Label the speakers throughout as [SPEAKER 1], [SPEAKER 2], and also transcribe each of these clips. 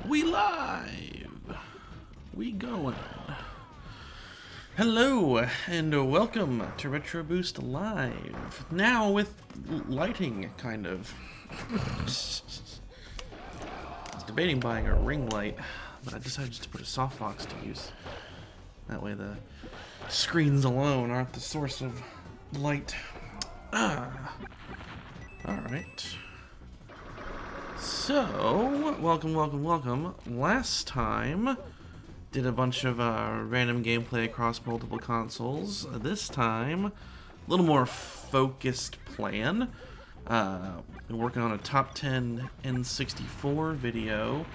[SPEAKER 1] We live. We going. Hello and welcome to Retro Boost Live. Now with lighting, kind of. I was debating buying a ring light, but I decided just to put a softbox to use. That way the screens alone aren't the source of light. Alright. So, welcome. Last time, did a bunch of random gameplay across multiple consoles. This time, a little more focused plan. We're working on a top 10 N64 video.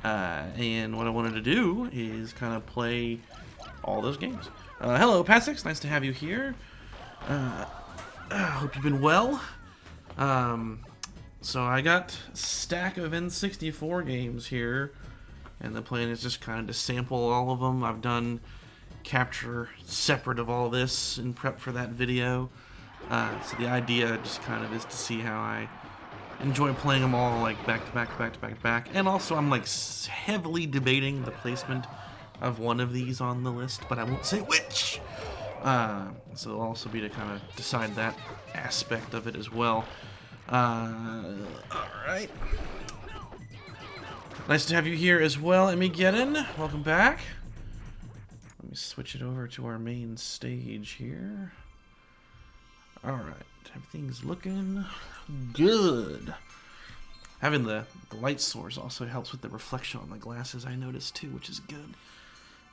[SPEAKER 1] And what I wanted to do is kind of play all those games. Hello, Passix. Nice to have you here. Hope you've been well. So I got a stack of N64 games here, and the plan is just kind of to sample all of them. I've done capture separate of all this in prep for that video. So the idea just kind of is to see how I enjoy playing them all like back to back. And also I'm like heavily debating the placement of one of these on the list, but I won't say which. So it'll also be to kind of decide that aspect of it as well. Alright. Nice to have you here as well, Emigeddon. Welcome back. Let me switch it over to our main stage here. Alright, everything's looking good. Having the light source also helps with the reflection on the glasses, I noticed too, which is good.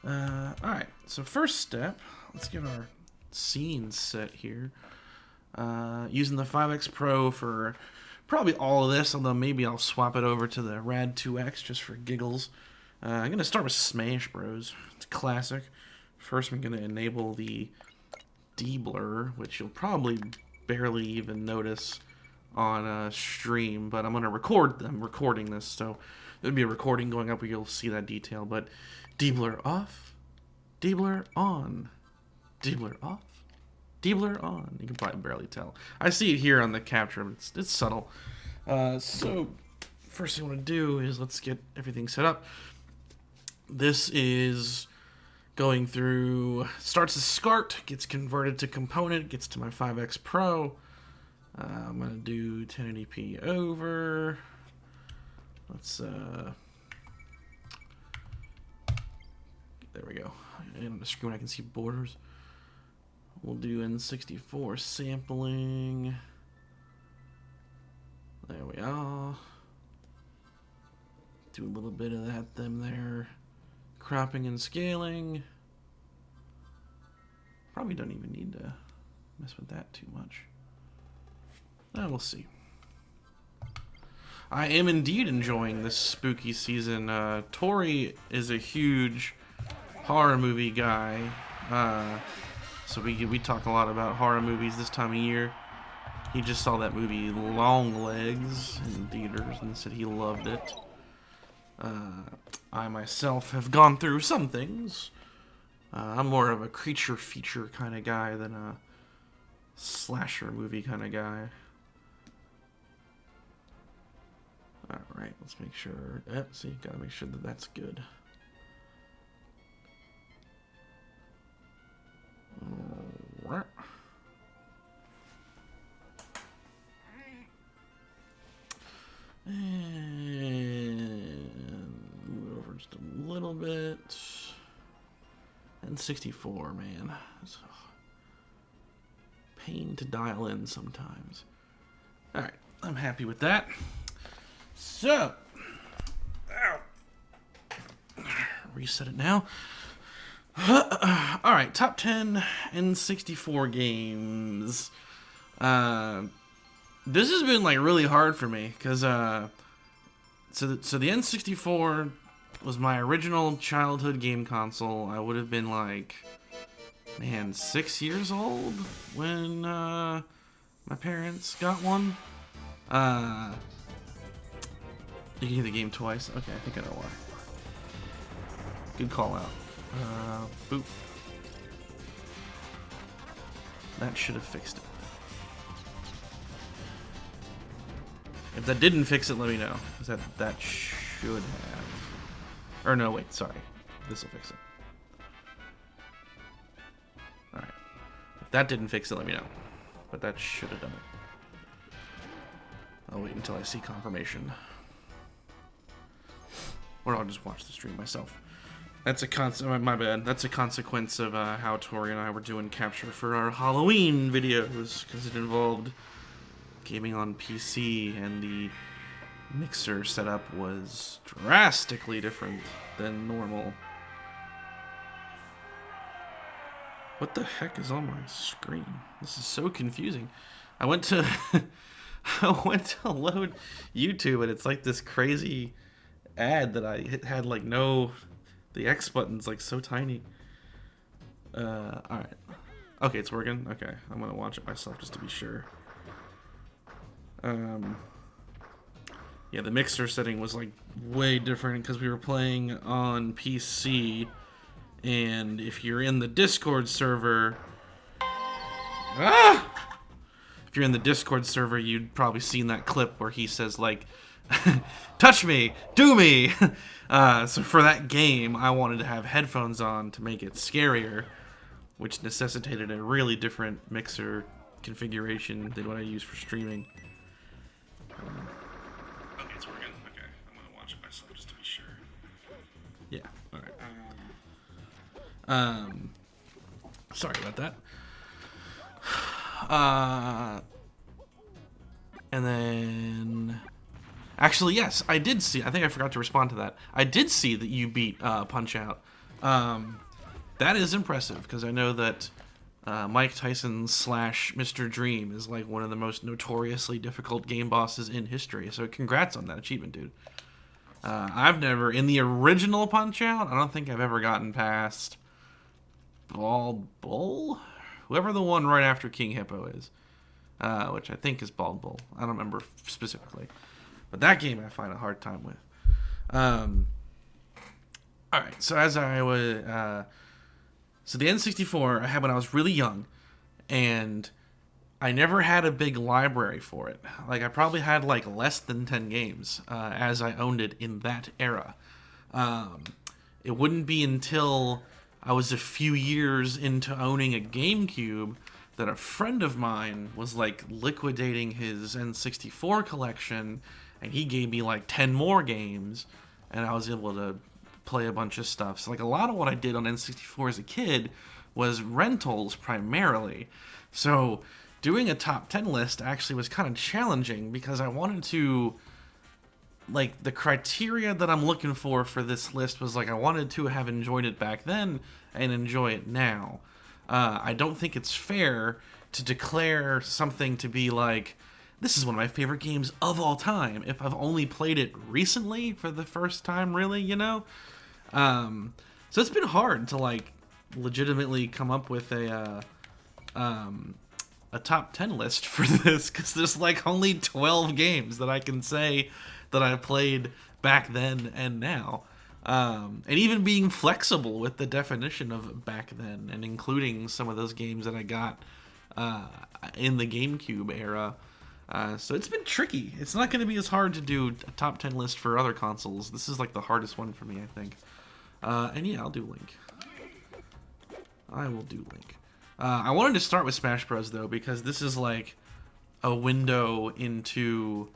[SPEAKER 1] Alright, so first step, let's get our scene set here. Using the 5X Pro for probably all of this, although maybe I'll swap it over to the Rad 2X just for giggles. I'm going to start with Smash Bros. It's classic. First I'm going to enable the deblur, which you'll probably barely even notice on stream, but I'm going to record. I'm recording this, so there'll be a recording going up where you'll see that detail. But deblur off, deblur on, deblur off, deblur on. You can probably barely tell. I see it here on the capture. It's subtle. So first thing I want to do is let's get everything set up. This is going through, starts as SCART, gets converted to component, gets to my 5X Pro. I'm going to do 1080p over. Let's, there we go. And on the screen I can see borders. We'll do N64 sampling. There we are. Do a little bit of that them there. Cropping and scaling. Probably don't even need to mess with that too much. We'll see. I am indeed enjoying this spooky season. Tori is a huge horror movie guy. So we talk a lot about horror movies this time of year. He just saw that movie Long Legs in theaters and said he loved it. I myself have gone through some things. I'm more of a creature feature kind of guy than a slasher movie kind of guy. Alright, let's make sure. See, gotta make sure that that's good. Alright. And move over just a little bit. And 64, man. It's a pain to dial in sometimes. Alright, I'm happy with that. So, reset it now. Alright, top 10 N64 games. This has been like really hard for me because so the N64 was my original childhood game console. I would have been like, man, 6 years old when my parents got one. You can hear the game twice. Okay, I think I know why. Good call out. Boop. That should have fixed it. If that didn't fix it, let me know, because that should have. Or no, wait, sorry. This will fix it. Alright. If that didn't fix it, let me know. But that should have done it. I'll wait until I see confirmation. Or I'll just watch the stream myself. That's a my bad. That's a consequence of how Tori and I were doing capture for our Halloween videos, because it involved gaming on PC, and the mixer setup was drastically different than normal. What the heck is on my screen? This is so confusing. I went to load YouTube, and it's like this crazy ad that I had like no. The X button's like so tiny. Alright. Okay, it's working. Okay, I'm gonna watch it myself just to be sure. Yeah, the mixer setting was like way different because we were playing on PC, and if you're in the Discord server, if you're in the Discord server, you'd probably seen that clip where he says like, touch me, do me. So for that game, I wanted to have headphones on to make it scarier, which necessitated a really different mixer configuration than what I use for streaming. Okay, it's working. Okay, I'm gonna watch it myself just to be sure. Yeah. All right. Sorry about that. And then. Actually, yes, I did see. I think I forgot to respond to that. I did see that you beat Punch-Out. That is impressive, because I know that Mike Tyson / Mr. Dream is like one of the most notoriously difficult game bosses in history. So congrats on that achievement, dude. I've never, in the original Punch-Out, I don't think I've ever gotten past Bald Bull? Whoever the one right after King Hippo is. Which I think is Bald Bull. I don't remember specifically. But that game I find a hard time with. Alright, so as I was... so the N64 I had when I was really young, and I never had a big library for it. Like, I probably had like less than 10 games as I owned it in that era. It wouldn't be until I was a few years into owning a GameCube that a friend of mine was like liquidating his N64 collection, and he gave me like 10 more games, and I was able to play a bunch of stuff. So like a lot of what I did on N64 as a kid was rentals primarily. So doing a top 10 list actually was kind of challenging, because I wanted to, like, the criteria that I'm looking for this list was like I wanted to have enjoyed it back then and enjoy it now. I don't think it's fair to declare something to be like, this is one of my favorite games of all time, if I've only played it recently for the first time, really, you know? So it's been hard to, like, legitimately come up with a top 10 list for this, because there's, like, only 12 games that I can say that I played back then and now. And even being flexible with the definition of back then, and including some of those games that I got in the GameCube era. So it's been tricky. It's not going to be as hard to do a top 10 list for other consoles. This is like the hardest one for me, I think. And yeah, I'll do Link. I will do Link. I wanted to start with Smash Bros. Though, because this is like a window into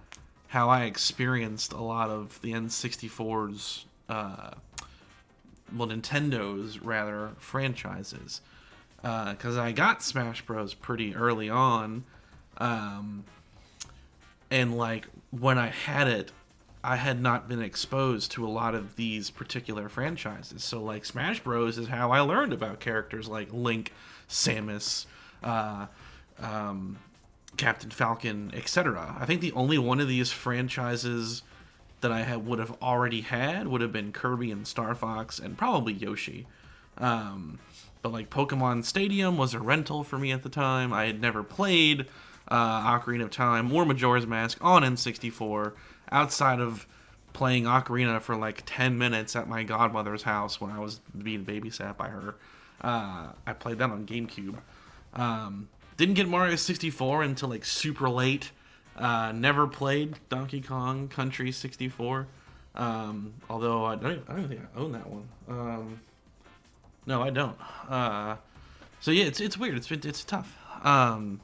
[SPEAKER 1] how I experienced a lot of the N64's, well, Nintendo's, rather, franchises. Because I got Smash Bros. Pretty early on. And, like, when I had it, I had not been exposed to a lot of these particular franchises. So, like, Smash Bros. Is how I learned about characters like Link, Samus, Captain Falcon, etc. I think the only one of these franchises that I would have already had would have been Kirby and Star Fox, and probably Yoshi. But, like, Pokemon Stadium was a rental for me at the time. I had never played Ocarina of Time or Majora's Mask on N64 outside of playing Ocarina for like 10 minutes at my godmother's house when I was being babysat by her. I played that on GameCube. Didn't get Mario 64 until like super late. Never played Donkey Kong Country 64. Although I don't even think I own that one. No, I don't. So yeah, it's weird. It's tough. All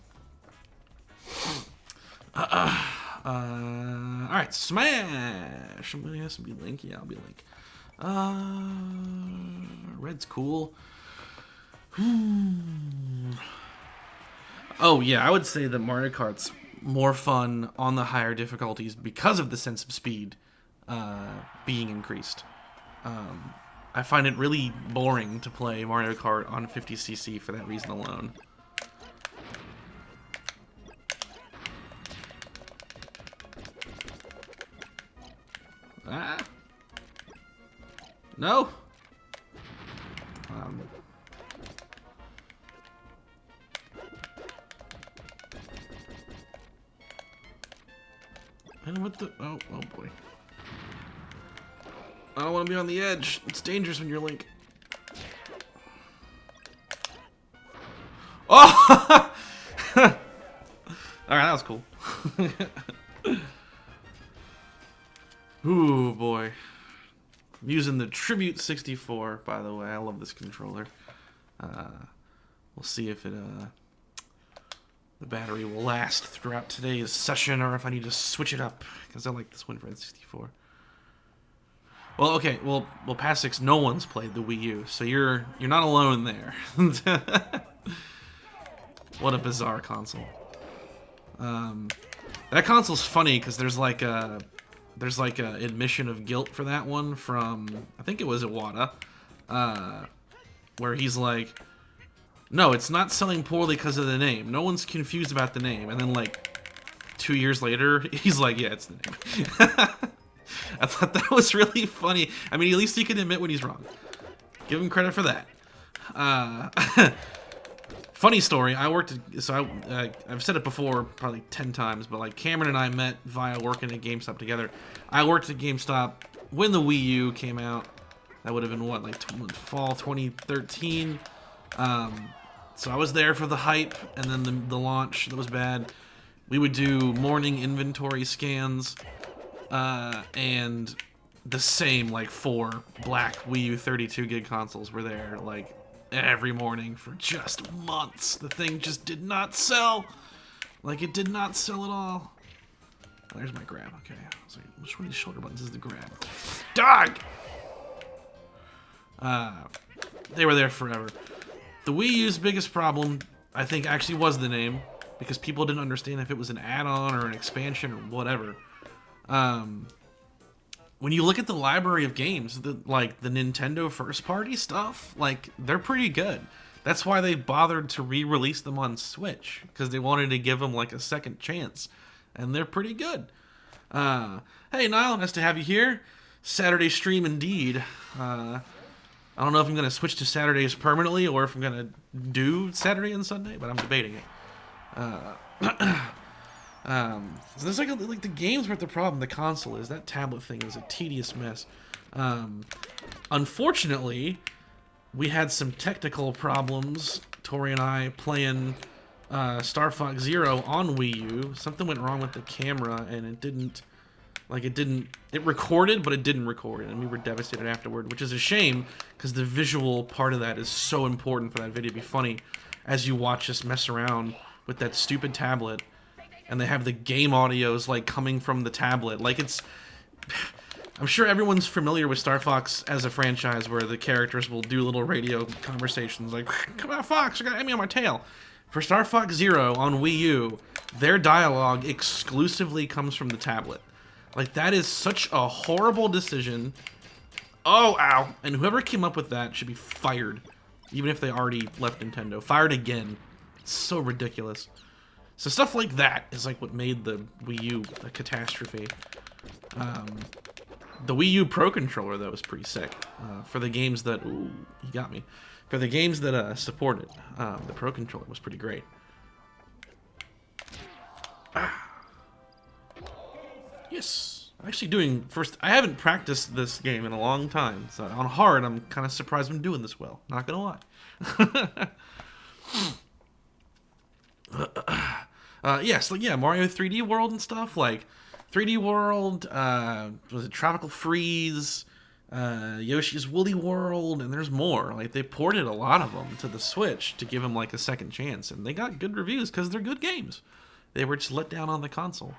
[SPEAKER 1] right, smash. Somebody has to be Link. Yeah, I'll be Link. Red's cool. Oh yeah, I would say that Mario Kart's more fun on the higher difficulties because of the sense of speed being increased. I find it really boring to play Mario Kart on 50cc for that reason alone. Ah. No. And what the? Oh boy. I don't want to be on the edge. It's dangerous when you're Link. Oh! Alright, that was cool. Ooh, boy. I'm using the Tribute 64, by the way. I love this controller. We'll see if it, the battery will last throughout today's session, or if I need to switch it up, because I like this one for N64. Well, okay, well, past 6, no one's played the Wii U, so you're not alone there. What a bizarre console. That console's funny because there's like a admission of guilt for that one from, I think it was Iwata, where he's like, no, it's not selling poorly because of the name. No one's confused about the name. And then like 2 years later, he's like, yeah, it's the name. I thought that was really funny. I mean, at least he can admit when he's wrong. Give him credit for that. Funny story. I've said it before probably 10 times, but like Cameron and I met via working at GameStop together. I worked at GameStop when the Wii U came out. That would have been what, like fall 2013. So I was there for the hype and then the launch that was bad. We would do morning inventory scans, and the same like 4 black Wii U 32 gig consoles were there like every morning for just months. The thing just did not sell. Like, it did not sell at all. Oh, there's my grab. Okay. I was like, which one of these shoulder buttons is the grab? Dog! They were there forever. The Wii U's biggest problem, I think, actually was the name, because people didn't understand if it was an add-on or an expansion or whatever. When you look at the library of games, like the Nintendo first-party stuff, like, they're pretty good. That's why they bothered to re-release them on Switch, because they wanted to give them like a second chance, and they're pretty good. Hey Niall, nice to have you here. Saturday stream indeed. I don't know if I'm gonna switch to Saturdays permanently or if I'm gonna do Saturday and Sunday, but I'm debating it. So there's like the games weren't the problem. The console is. That tablet thing is a tedious mess. Unfortunately, we had some technical problems. Tori and I playing Star Fox Zero on Wii U. Something went wrong with the camera, and it didn't. It recorded, but it didn't record, and we were devastated afterward, which is a shame, because the visual part of that is so important for that video to be funny, as you watch us mess around with that stupid tablet, and they have the game audios, like, coming from the tablet. Like, it's... I'm sure everyone's familiar with Star Fox as a franchise, where the characters will do little radio conversations, like, come on, Fox, I got Emmy on my tail. For Star Fox Zero on Wii U, their dialogue exclusively comes from the tablet. Like, that is such a horrible decision. Oh, ow. And whoever came up with that should be fired. Even if they already left Nintendo. Fired again. It's so ridiculous. So stuff like that is like what made the Wii U a catastrophe. The Wii U Pro Controller, though, is pretty sick. For the games that... Ooh, he got me. For the games that support it, the Pro Controller was pretty great. Yes. I'm actually doing first. I haven't practiced this game in a long time, so on hard, I'm kind of surprised I'm doing this well. Not gonna lie. Yes, like, yeah, Mario 3D World and stuff. Like, 3D World, was it Tropical Freeze, Yoshi's Woolly World, and there's more. Like, they ported a lot of them to the Switch to give them like a second chance, and they got good reviews because they're good games. They were just let down on the console.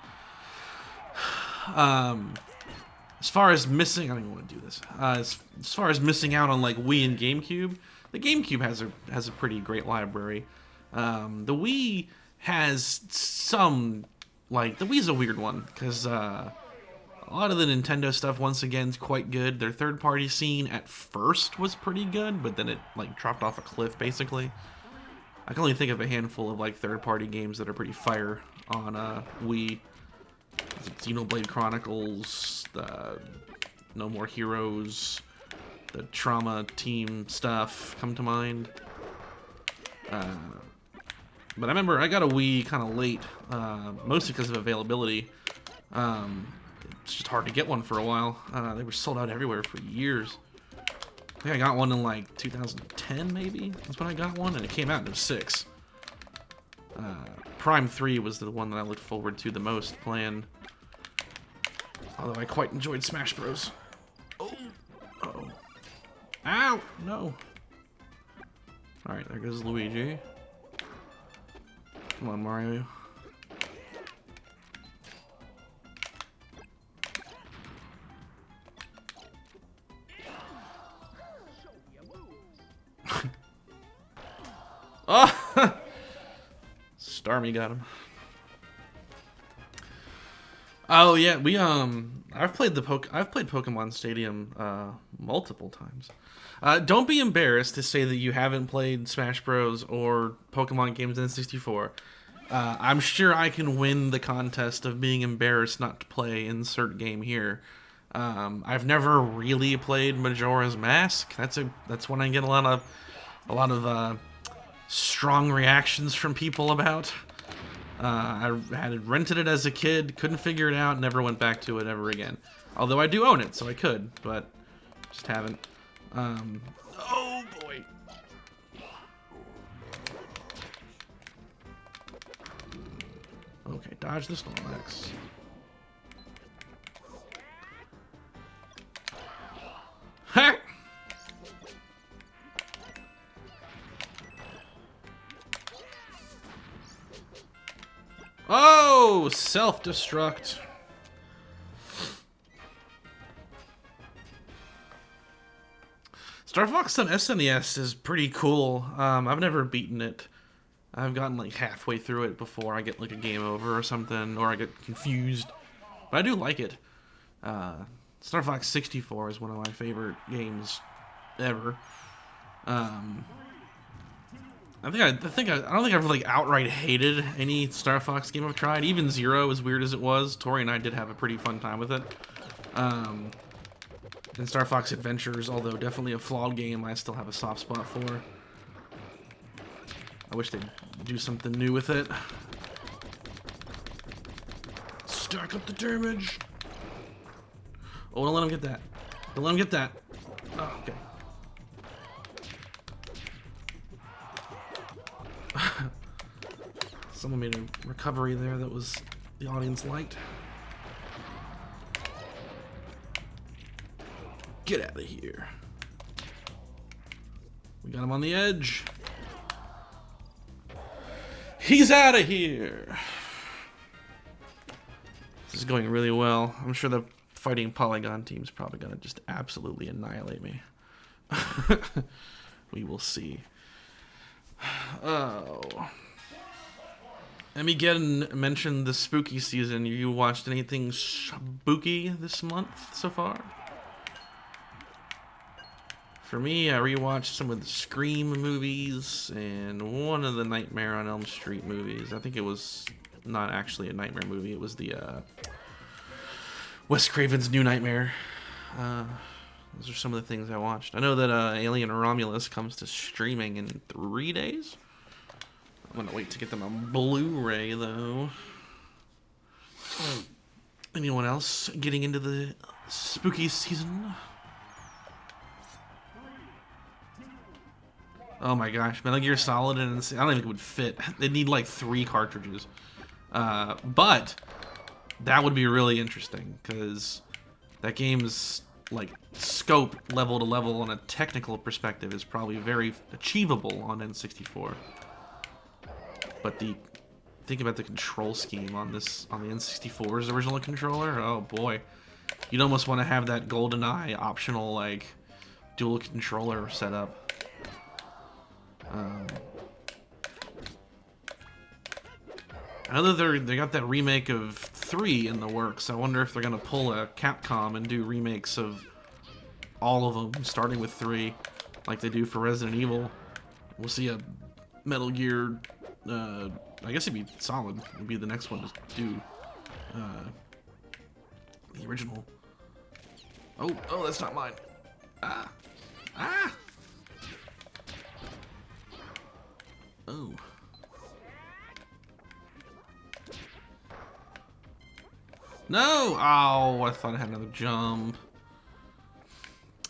[SPEAKER 1] As far as missing, I don't even want to do this. As far as missing out on like Wii and GameCube, the GameCube has a pretty great library. The Wii has some, like, the Wii's a weird one because a lot of the Nintendo stuff once again is quite good. Their third-party scene at first was pretty good, but then it like dropped off a cliff basically. I can only think of a handful of like third-party games that are pretty fire on Wii. Xenoblade Chronicles, the No More Heroes, the Trauma Team stuff come to mind. But I remember I got a Wii kind of late, mostly because of availability. It's just hard to get one for a while. They were sold out everywhere for years. I think I got one in like 2010 maybe. That's when I got one, and it came out in 06. Prime 3 was the one that I looked forward to the most playing. Although I quite enjoyed Smash Bros. Oh! Uh-oh. Ow! No! Alright, there goes Luigi. Come on, Mario. Oh! Starmie got him. Oh yeah, I've played Pokemon Stadium multiple times. Don't be embarrassed to say that you haven't played Smash Bros. Or Pokemon games in N64. I'm sure I can win the contest of being embarrassed not to play insert game here. I've never really played Majora's Mask. That's one I get a lot of strong reactions from people about. I had rented it as a kid, couldn't figure it out, never went back to it ever again. Although I do own it, so I could, but just haven't. Oh boy. Okay, dodge the Snorlax. Ha! Oh, self-destruct. Star Fox on SNES is pretty cool. I've never beaten it. I've gotten like halfway through it before I get like a game over or something, or I get confused. But I do like it. Star Fox 64 is one of my favorite games ever. I don't think I've like outright hated any Star Fox game I've tried. Even Zero, as weird as it was, Tori and I did have a pretty fun time with it. And Star Fox Adventures, although definitely a flawed game, I still have a soft spot for. I wish they'd do something new with it. Stack up the damage. Oh, don't let him get that. Don't let him get that. Oh, okay. Someone made a recovery there that was the audience liked. Get out of here. We got him on the edge. He's out of here. This is going really well. I'm sure the fighting Polygon team's probably gonna just absolutely annihilate me. We will see. Oh. Emigeddon mentioned the spooky season. You watched anything spooky this month so far? For me, I rewatched some of the Scream movies and one of the Nightmare on Elm Street movies. I think it was not actually a Nightmare movie. It was the Wes Craven's New Nightmare. Those are some of the things I watched. I know that Alien Romulus comes to streaming in 3 days. I'm gonna wait to get them on Blu-ray though. Anyone else getting into the spooky season? Oh my gosh, Metal Gear Solid, and I don't think it would fit. They'd need like 3 cartridges. But That would be really interesting, because that game's like scope level to level on a technical perspective is probably very achievable on N64. But think about the control scheme on the N64's original controller. Oh boy, you'd almost want to have that GoldenEye optional like dual controller setup. I know that they got that remake of 3 in the works. I wonder if they're gonna pull a Capcom and do remakes of all of them, starting with 3, like they do for Resident Evil. We'll see a Metal Gear. I guess it'd be Solid. It'd be the next one to do the original. Oh, that's not mine. Ah. Oh. No! Oh, I thought I had another jump.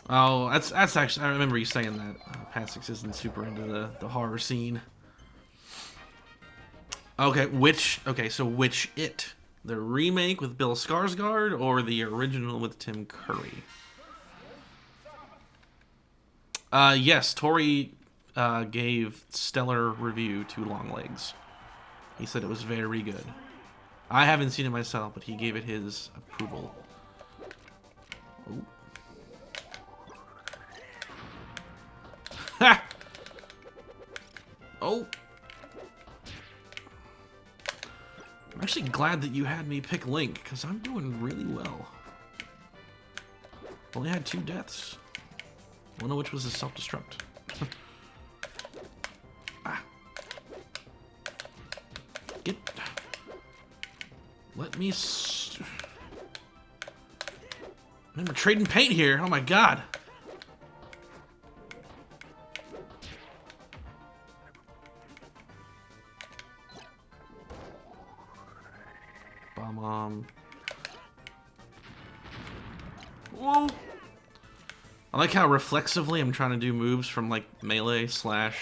[SPEAKER 1] Oh, that's actually, I remember you saying that. Passix isn't super into the horror scene. Okay, so which It? The remake with Bill Skarsgård or the original with Tim Curry? Yes, Tori gave stellar review to Longlegs. He said it was very good. I haven't seen it myself, but he gave it his approval. Oh. Ha! Oh. I'm actually glad that you had me pick Link, because I'm doing really well. Only had 2 deaths. One of which was a self-destruct. Ah. Let me... Man, we're trading paint here. Oh my god. Bomb. Whoa. I like how reflexively I'm trying to do moves from like melee / Smash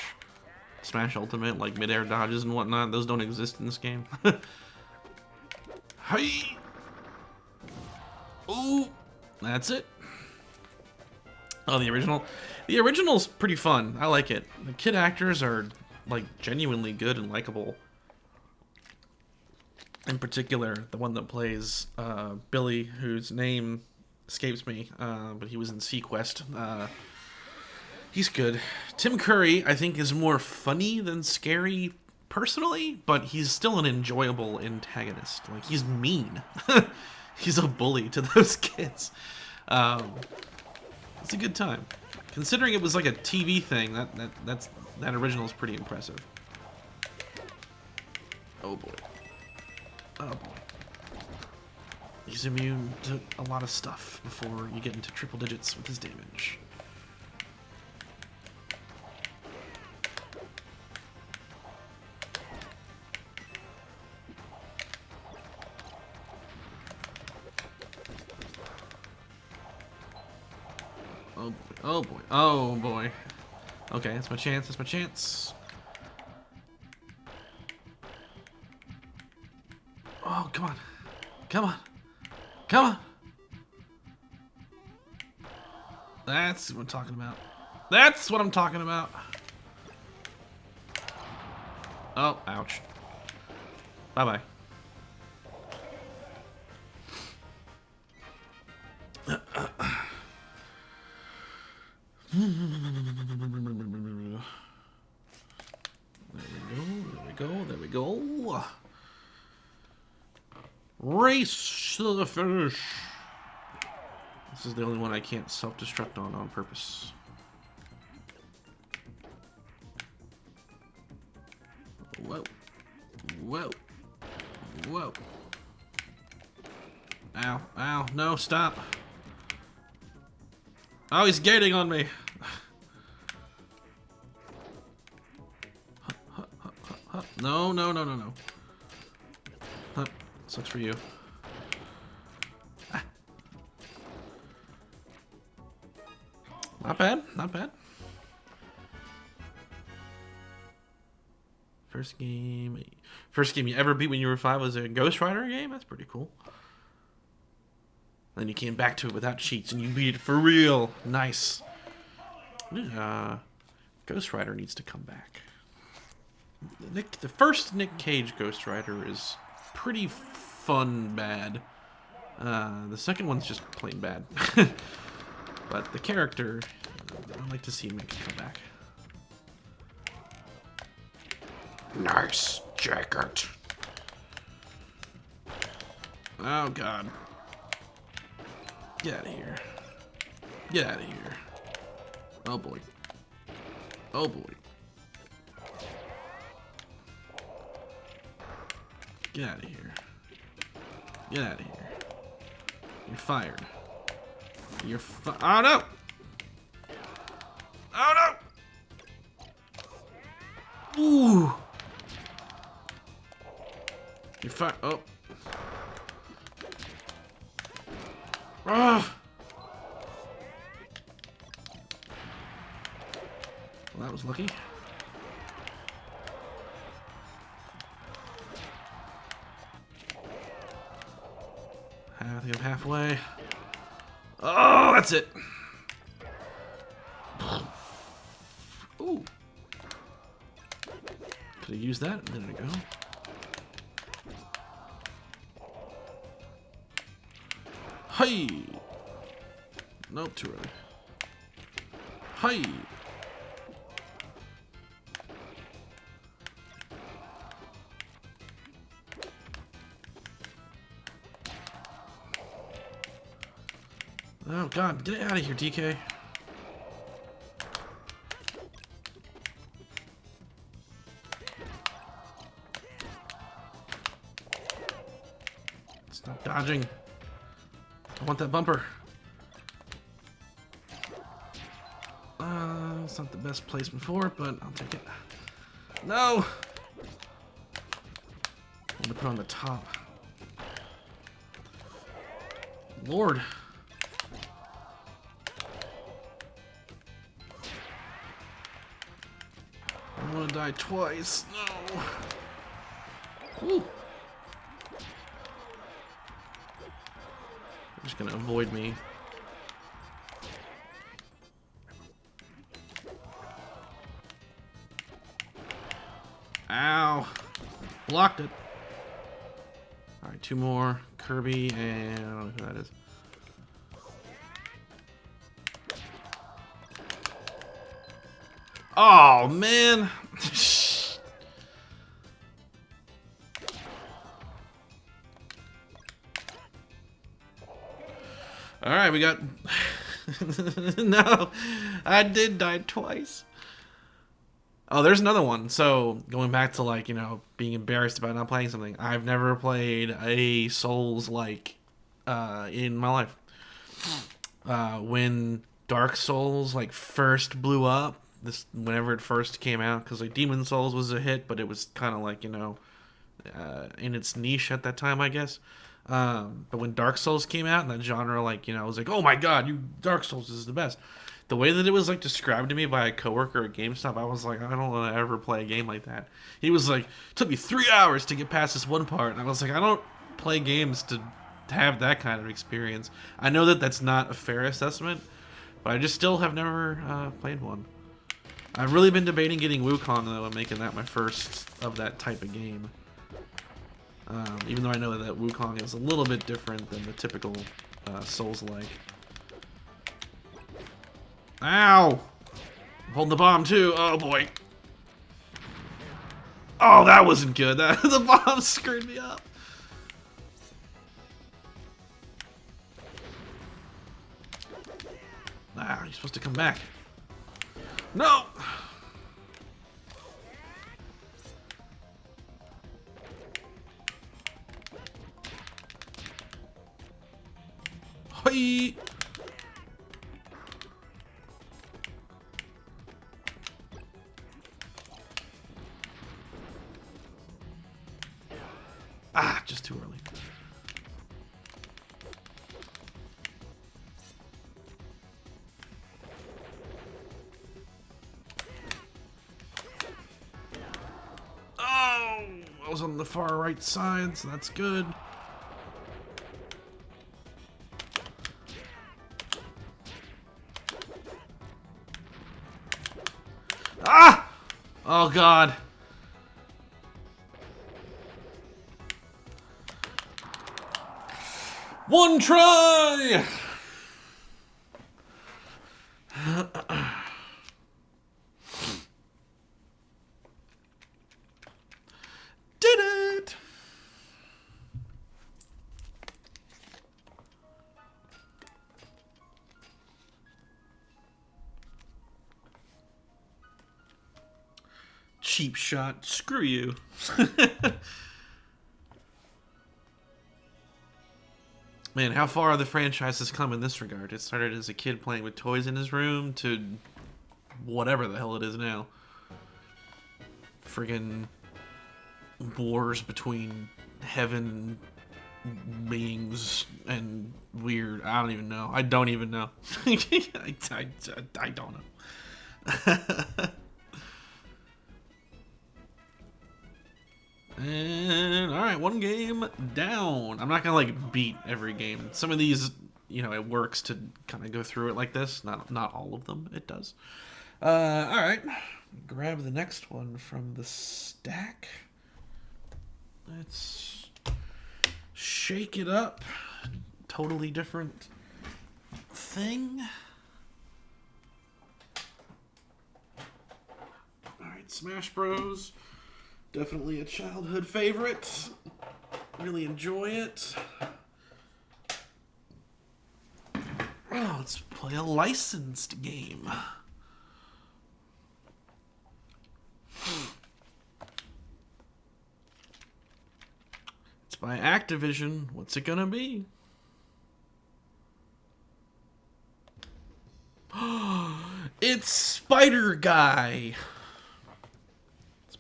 [SPEAKER 1] Ultimate, like mid-air dodges and whatnot. Those don't exist in this game. Hey! Ooh! That's it. Oh, the original? The original's pretty fun. I like it. The kid actors are, like, genuinely good and likable. In particular, the one that plays Billy, whose name escapes me, but he was in Sequest. He's good. Tim Curry, I think, is more funny than scary personally, but he's still an enjoyable antagonist. Like, he's mean. He's a bully to those kids. It's a good time. Considering it was like a TV thing, that original is pretty impressive. Oh boy. Oh boy. He's immune to a lot of stuff before you get into triple digits with his damage. Oh boy. Oh boy. Oh boy. Okay, that's my chance. That's my chance. Oh, come on. Come on. Come on. That's what I'm talking about. That's what I'm talking about. Oh, ouch. Bye-bye. There we go. There we go. Race to the finish. This is the only one I can't self-destruct on purpose. Whoa. Whoa. Whoa. Ow. Ow. No, stop. Oh, he's gating on me. No, no, no, no, no. Huh. Sucks for you. Ah. Not bad, not bad. First game you ever beat when you were 5 was a Ghost Rider game? That's pretty cool. Then you came back to it without cheats, and you beat it for real. Nice. Ghost Rider needs to come back. The first Nick Cage Ghost Rider is pretty fun bad. The second one's just plain bad. But the character, I'd like to see him make a comeback. Nice jacket. Oh god. Get out of here. Get out of here. Oh boy. Oh boy. Get out of here. Get out of here. You're fired. You're oh no! Oh no! Ooh! You're fired. Oh. Ah! Well, that was lucky. I think I'm halfway. Oh, that's it. Ooh. Could have used that a minute ago. Hey. Nope, too early. Hey. Oh god, get out of here, DK. Stop dodging. I want that bumper. It's not the best placement for it, but I'll take it. No! I'm gonna put it on the top. Lord. I want to die twice. No. Ooh. I'm just gonna avoid me. Ow. Blocked it. Alright, two more. Kirby and I don't know who that is. Oh, man. Alright, we got... No, I did die twice. Oh, there's another one. So, going back to, like, you know, being embarrassed about not playing something. I've never played a Souls-like in my life. When Dark Souls, like, first blew up, whenever it first came out, because, like, Demon Souls was a hit, but it was kind of, like, you know, in its niche at that time, I guess. But when Dark Souls came out, and that genre, like, you know, I was like, oh my god, Dark Souls is the best. The way that it was, like, described to me by a coworker at GameStop, I was like, I don't want to ever play a game like that. He was like, it took me 3 hours to get past this one part, and I was like, I don't play games to have that kind of experience. I know that that's not a fair assessment, but I just still have never played one. I've really been debating getting Wukong, though, and making that my first of that type of game. Even though I know that Wukong is a little bit different than the typical Souls-like. Ow! I'm holding the bomb, too. Oh, boy. Oh, that wasn't good. The bomb screwed me up. Ah, you're supposed to come back. No! Hi. Ah, just too early. Oh, I was on the far right side, so that's good. Ah! Oh, God. One try! Did it! Cheap shot. Screw you. Man, how far the franchise has come in this regard. It started as a kid playing with toys in his room to whatever the hell it is now. Friggin' wars between heaven beings and weird. I don't even know. I don't even know. I don't know. And alright, one game down. I'm not gonna like beat every game. Some of these, you know, it works to kind of go through it like this. Not all of them, it does. Alright. Grab the next one from the stack. Let's shake it up. Totally different thing. Alright, Smash Bros. Definitely a childhood favorite. Really enjoy it. Oh, let's play a licensed game. It's by Activision. What's it gonna be? It's Spider Guy.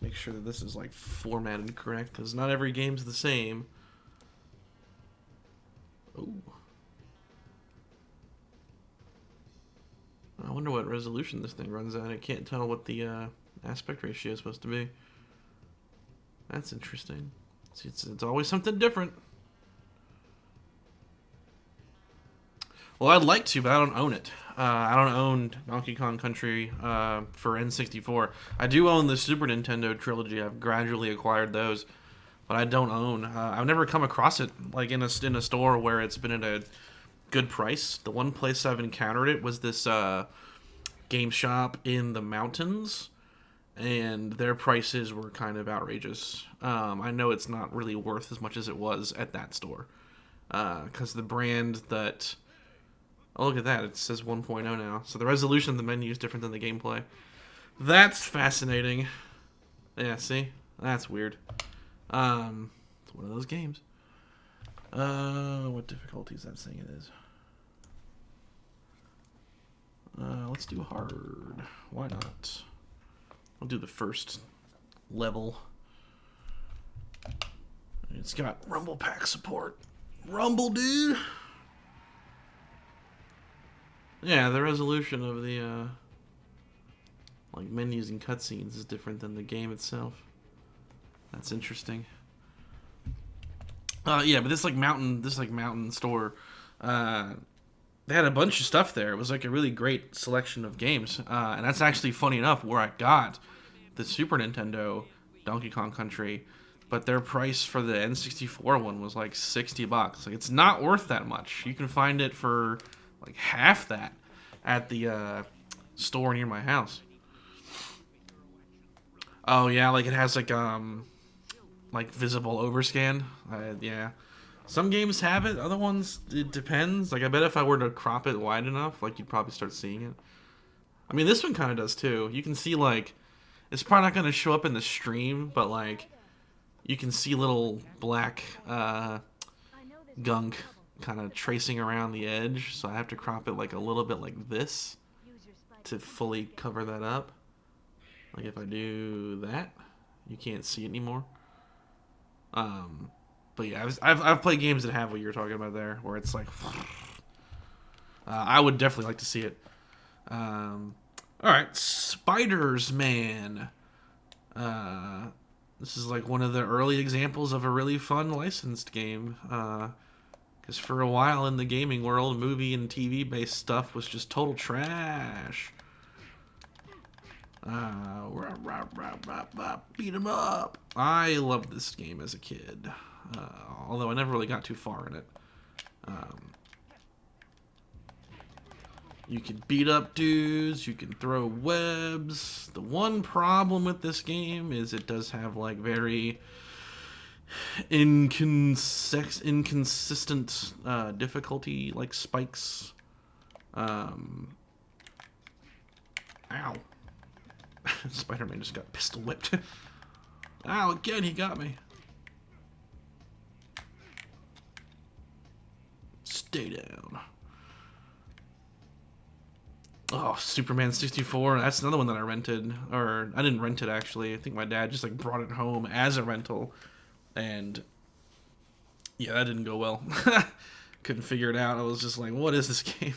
[SPEAKER 1] Make sure that this is like formatted correct, because not every game's the same. Oh, I wonder what resolution this thing runs at. I can't tell what the aspect ratio is supposed to be. That's interesting. See, it's always something different. Well, I'd like to, but I don't own it. I don't own Donkey Kong Country for N64. I do own the Super Nintendo trilogy. I've gradually acquired those, but I don't own. I've never come across it like in a store where it's been at a good price. The one place I've encountered it was this game shop in the mountains, and their prices were kind of outrageous. I know it's not really worth as much as it was at that store, because the brand that... Oh, look at that. It says 1.0 now. So the resolution of the menu is different than the gameplay. That's fascinating. Yeah, see? That's weird. It's one of those games. What difficulty is that saying it is? Let's do hard. Why not? I'll do the first level. It's got Rumble Pack support. Rumble, dude! Yeah, the resolution of the like menus and cutscenes is different than the game itself. That's interesting. Yeah, but this mountain store, they had a bunch of stuff there. It was like a really great selection of games, and that's actually funny enough where I got the Super Nintendo Donkey Kong Country, but their price for the N64 one was like $60. Like, it's not worth that much. You can find it for like half that at the store near my house. Oh yeah, like it has like visible overscan. Yeah, some games have it. Other ones, it depends. Like, I bet if I were to crop it wide enough, like, you'd probably start seeing it. I mean, this one kind of does too. You can see, like, it's probably not going to show up in the stream, but like, you can see little black gunk kind of tracing around the edge, so I have to crop it like a little bit like this to fully cover that up. Like, if I do that, you can't see it anymore. But yeah, I've played games that have what you're talking about there, where it's like, I would definitely like to see it. All right, Spiders Man. This is like one of the early examples of a really fun licensed game. Because for a while in the gaming world, movie and TV based stuff was just total trash. Beat him up. I loved this game as a kid, although I never really got too far in it. You can beat up dudes, you can throw webs. The one problem with this game is it does have like very inconsistent difficulty, like spikes. Ow. Spider-Man just got pistol whipped. Ow, again, he got me. Stay down. Oh, Superman 64. That's another one that I rented. Or, I didn't rent it, actually. I think my dad just, like, brought it home as a rental. And, yeah, that didn't go well. Couldn't figure it out. I was just like, what is this game?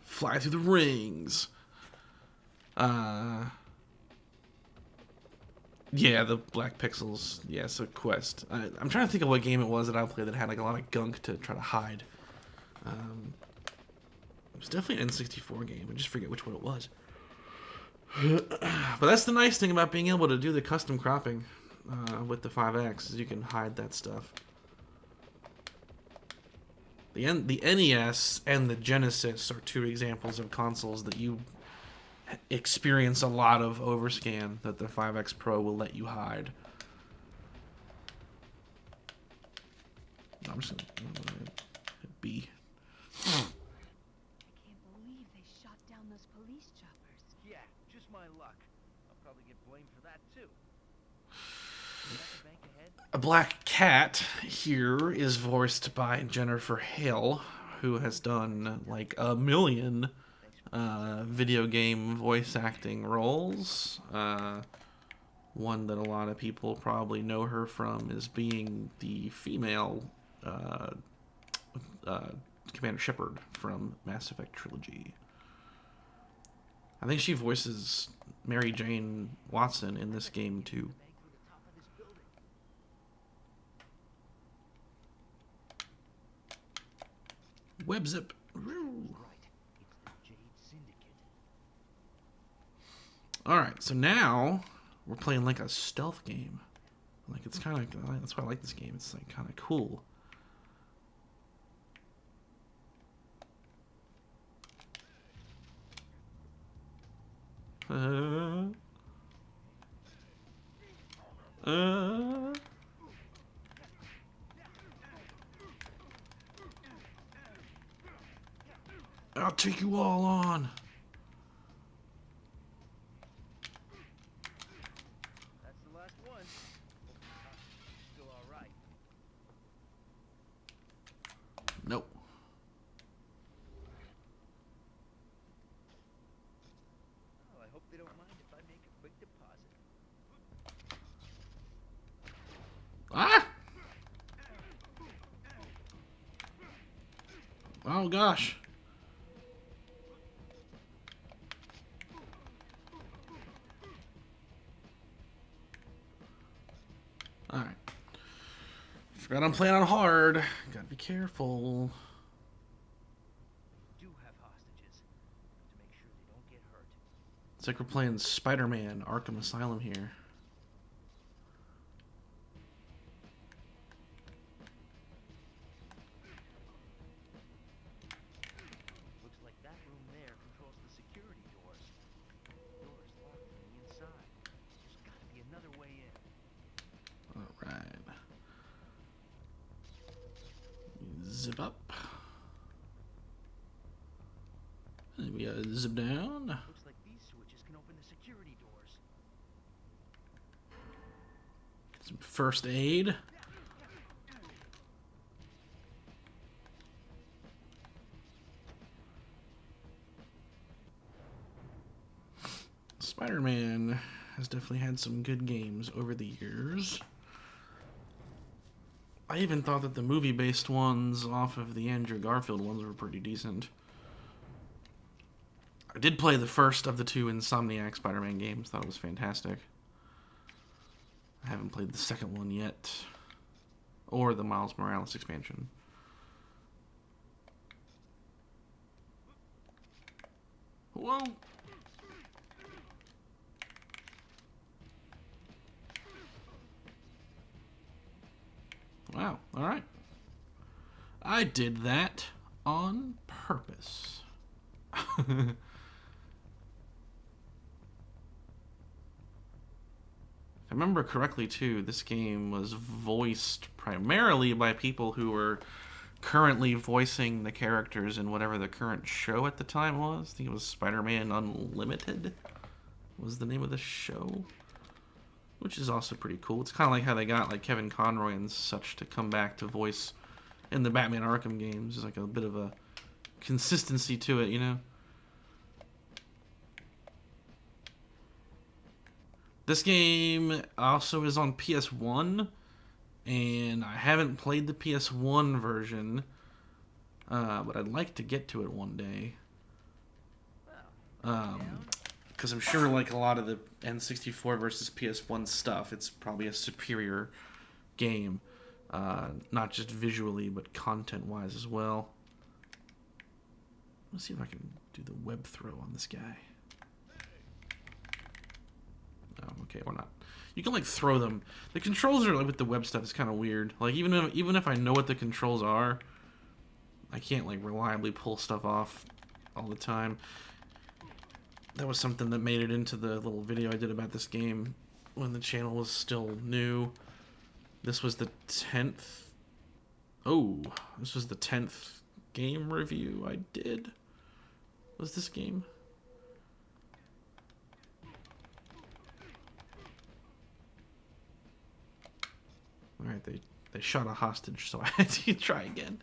[SPEAKER 1] Fly through the rings. Yeah, the Black Pixels. Yeah, it's a quest. I'm trying to think of what game it was that I played that had like a lot of gunk to try to hide. It was definitely an N64 game. I just forget which one it was. But that's the nice thing about being able to do the custom cropping with the 5X, is you can hide that stuff. The NES and the Genesis are two examples of consoles that you experience a lot of overscan that the 5X Pro will let you hide. I'm just gonna hit B.
[SPEAKER 2] I can't believe they shot down those police choppers.
[SPEAKER 3] Yeah, just my luck. I'll probably get blamed for that too. Is that the bank ahead?
[SPEAKER 1] A black cat here is voiced by Jennifer Hale, who has done like a million video game voice acting roles. One that a lot of people probably know her from is being the female Commander Shepard from Mass Effect Trilogy. I think she voices Mary Jane Watson in this game too. Web zip. Alright, so now we're playing like a stealth game. Like, it's kind of, that's why I like this game. It's like kind of cool. I'll take you all on.
[SPEAKER 3] That's the last one. Still all right.
[SPEAKER 1] Nope.
[SPEAKER 3] Oh, I hope they don't mind if I make a quick deposit.
[SPEAKER 1] Ah! Oh gosh. Alright. Forgot I'm playing on hard. Gotta be careful.
[SPEAKER 3] We do have hostages. To make sure they don't get hurt.
[SPEAKER 1] It's like we're playing Spider-Man Arkham Asylum here.
[SPEAKER 3] Looks like that room there controls the security doors. The door is locked from the inside. There's gotta be another way in.
[SPEAKER 1] Alright. Zip up. And we gotta zip down.
[SPEAKER 3] Looks like these switches can open the security doors.
[SPEAKER 1] Get some first aid. Spider-Man has definitely had some good games over the years. I even thought that the movie-based ones off of the Andrew Garfield ones were pretty decent. I did play the first of the two Insomniac Spider-Man games. Thought it was fantastic. I haven't played the second one yet. Or the Miles Morales expansion. Whoa! Wow. All right. I did that on purpose. If I remember correctly, too, this game was voiced primarily by people who were currently voicing the characters in whatever the current show at the time was. I think it was Spider-Man Unlimited was the name of the show, which is also pretty cool. It's kind of like how they got like Kevin Conroy and such to come back to voice in the Batman Arkham games. There's like a bit of a consistency to it, you know? This game also is on PS1, and I haven't played the PS1 version, but I'd like to get to it one day. Because I'm sure, like a lot of the N64 versus PS1 stuff, it's probably a superior game, not just visually, but content-wise as well. Let's see if I can do the web throw on this guy. Oh, okay, or not. You can like throw them. The controls are like with the web stuff is kind of weird. Like even if I know what the controls are, I can't like reliably pull stuff off all the time. That was something that made it into the little video I did about this game when the channel was still new. This was the 10th. Oh, this was the 10th game review I did. Was this game? Alright, they shot a hostage, so I had to try again.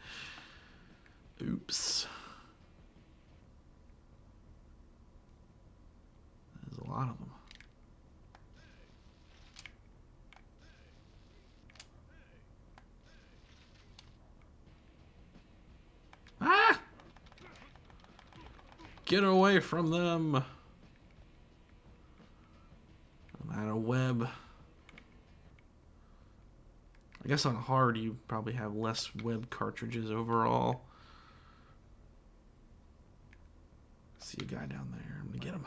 [SPEAKER 1] Oops. There's a lot of them. Ah! Get away from them! I'm out of web. I guess on hard you probably have less web cartridges overall. See a guy down there. I'm gonna get him.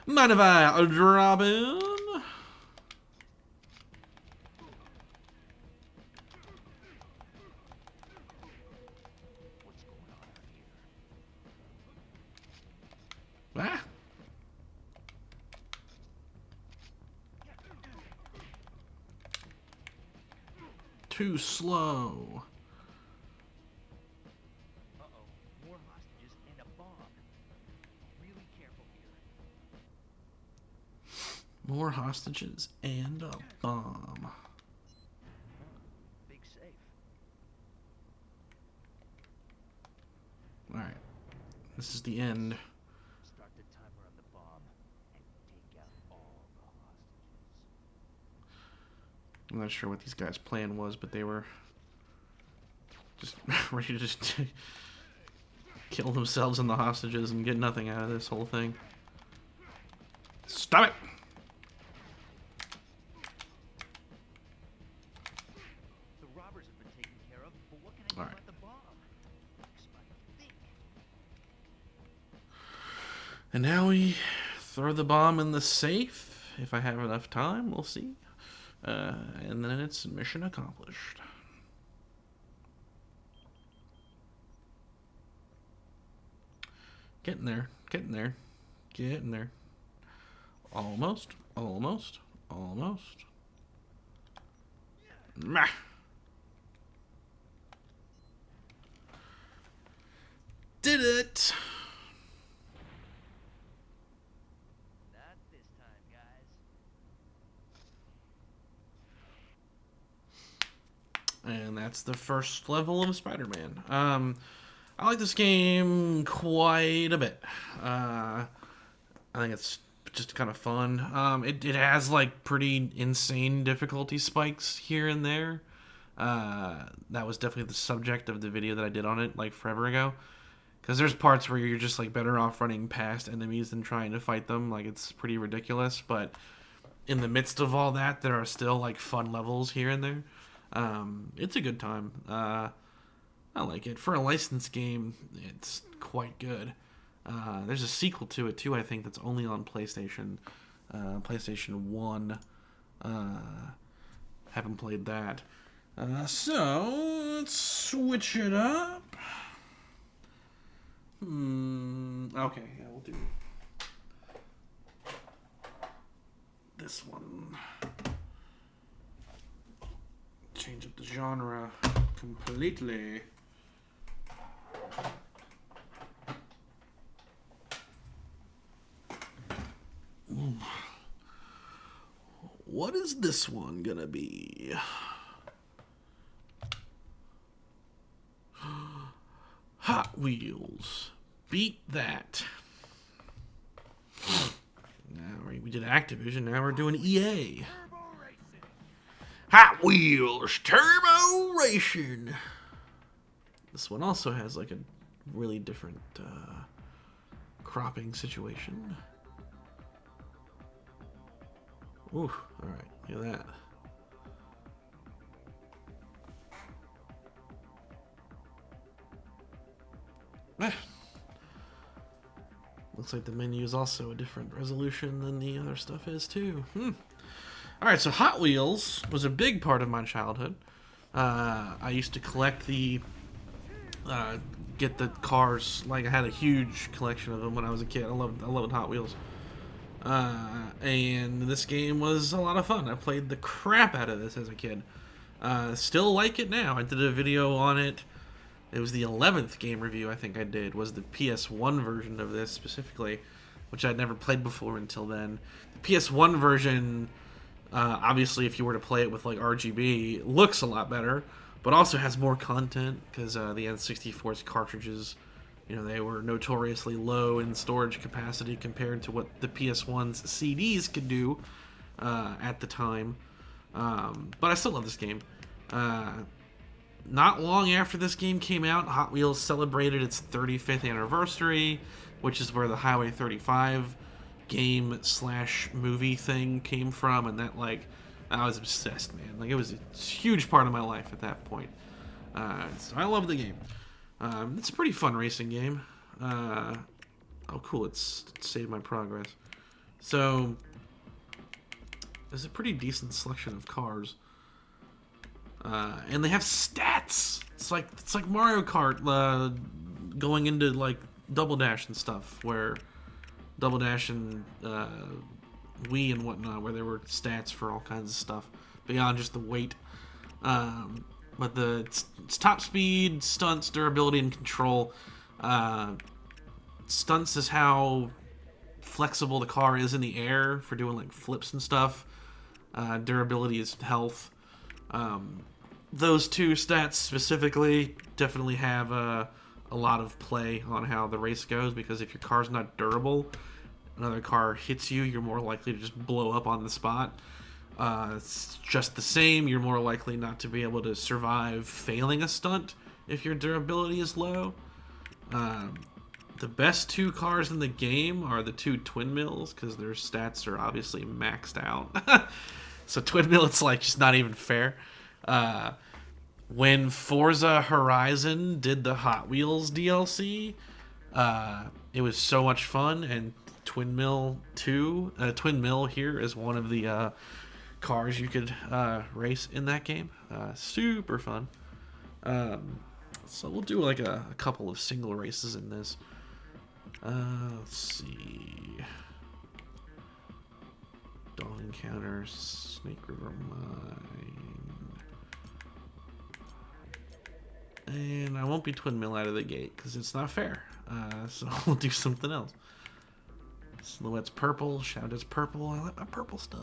[SPEAKER 1] Mind if I drop in?
[SPEAKER 3] What's going on out here?
[SPEAKER 1] Ah! Too slow.
[SPEAKER 3] Uh-oh. More hostages and a bomb. Really careful here.
[SPEAKER 1] More hostages and a bomb.
[SPEAKER 3] Big safe.
[SPEAKER 1] Alright. This is the end.
[SPEAKER 3] Start the timer on the bomb and take out all the hostages.
[SPEAKER 1] I'm not sure what these guys' plan was, but they were just ready to just kill themselves and the hostages and get nothing out of this whole thing. Stop it!
[SPEAKER 3] The robbers have been taken care of, but what can I do
[SPEAKER 1] Alright.
[SPEAKER 3] about the bomb? Somebody think.
[SPEAKER 1] And now we throw the bomb in the safe. If I have enough time, we'll see. And then it's mission accomplished. Getting there, getting there, getting there. Almost, almost, almost. Meh. Did it!
[SPEAKER 3] Not this time, guys.
[SPEAKER 1] And that's the first level of Spider-Man. I like this game quite a bit. I think it's just kind of fun. It has like pretty insane difficulty spikes here and there. That was definitely the subject of the video that I did on it like forever ago. Because there's parts where you're just like better off running past enemies than trying to fight them. Like it's pretty ridiculous, but in the midst of all that, there are still like fun levels here and there. It's a good time. I like it. For a licensed game, it's quite good. There's a sequel to it too, I think, that's only on PlayStation 1. Haven't played that. So let's switch it up. Okay, yeah, we'll do this one. Change up the genre completely. Ooh. What is this one gonna be? Hot Wheels. Beat that. Now we did Activision, now we're doing EA. Hot Wheels Turbo Racing. This one also has like a really different cropping situation. Ooh, alright, look at that. Looks like the menu is also a different resolution than the other stuff is too. Alright, so Hot Wheels was a big part of my childhood. I used to collect the get the cars. Like, I had a huge collection of them when I was a kid. I loved Hot Wheels. And this game was a lot of fun. I played the crap out of this as a kid. Still like it now. I did a video on it. It was the 11th game review I think I did, was the PS1 version of this specifically, which I'd never played before until then. The PS1 version, obviously if you were to play it with like RGB, looks a lot better, but also has more content, because the N64's cartridges, you know, they were notoriously low in storage capacity compared to what the PS1's CDs could do at the time. But I still love this game. Not long after this game came out, Hot Wheels celebrated its 35th anniversary, which is where the Highway 35 game / movie thing came from, and that, like, I was obsessed, man. Like, it was a huge part of my life at that point. So I love the game. It's a pretty fun racing game. Oh, cool, it's saved my progress. So, there's a pretty decent selection of cars. And they have stats. It's like Mario Kart going into like Double Dash and stuff, where Double Dash and Wii and whatnot, where there were stats for all kinds of stuff beyond just the weight. But it's top speed, stunts, durability, and control. Stunts is how flexible the car is in the air for doing like flips and stuff. Durability is health. Those two stats specifically definitely have a lot of play on how the race goes, because if your car's not durable, another car hits you, you're more likely to just blow up on the spot. It's just the same, you're more likely not to be able to survive failing a stunt if your durability is low. The best two cars in the game are the two Twin Mills, because their stats are obviously maxed out. So Twin Mill, it's like just not even fair. When Forza Horizon did the Hot Wheels DLC, it was so much fun, and Twin Mill here is one of the cars you could race in that game. Super fun. So we'll do like a couple of single races in this. Let's see. Dawn Encounter, Snake River Mine. And I won't be Twin Mill out of the gate, because it's not fair. So we'll do something else. Silhouette's purple, Shadow's purple. I like my purple stuff.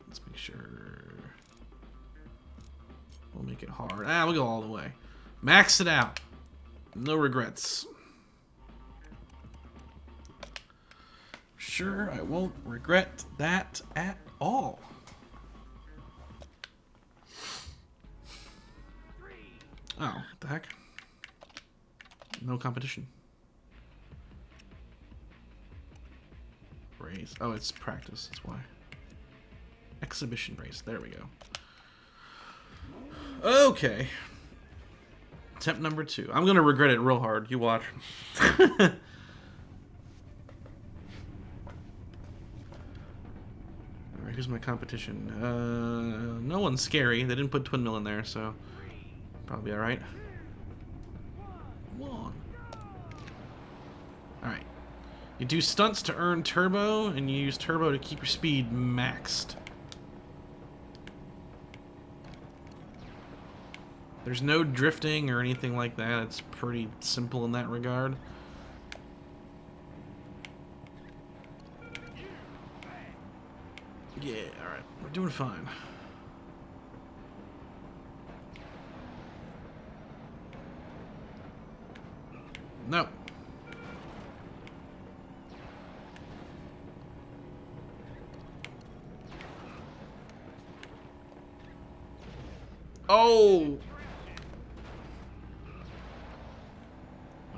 [SPEAKER 1] Let's make sure. We'll make it hard. We'll go all the way. Max it out. No regrets. Sure, I won't regret that at all. Oh, what the heck? No competition. Race. Oh, it's practice, that's why. Exhibition race. There we go. Okay. Attempt number 2. I'm gonna regret it real hard. You watch. who's my competition? No one's scary. They didn't put twin mill in there, so probably all right. Come on. All right. You do stunts to earn turbo, and you use turbo to keep your speed maxed. There's no drifting or anything like that. It's pretty simple in that regard. Yeah, alright. We're doing fine. No. Oh!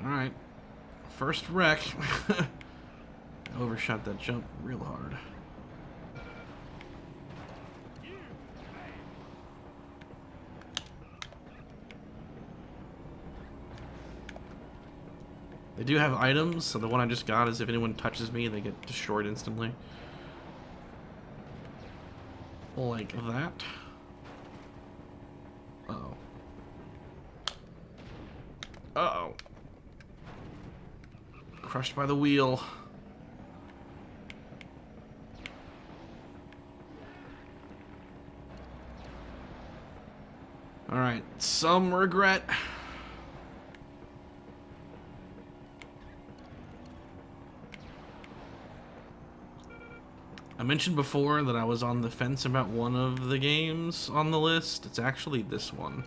[SPEAKER 1] Alright. First wreck. Overshot that jump real hard. They do have items, so the one I just got is if anyone touches me, they get destroyed instantly. Like that. Uh-oh. Uh-oh. Crushed by the wheel. Alright, some regret. I mentioned before that I was on the fence about one of the games on the list. It's actually this one.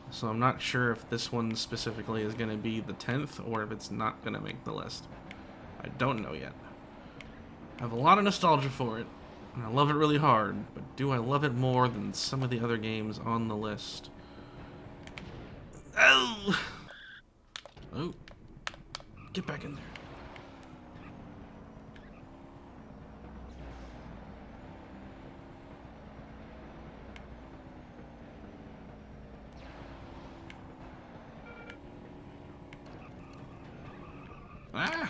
[SPEAKER 1] So I'm not sure if this one specifically is going to be the 10th or if it's not going to make the list. I don't know yet. I have a lot of nostalgia for it, and I love it really hard, but do I love it more than some of the other games on the list? Oh! Oh. Get back in there. Ah!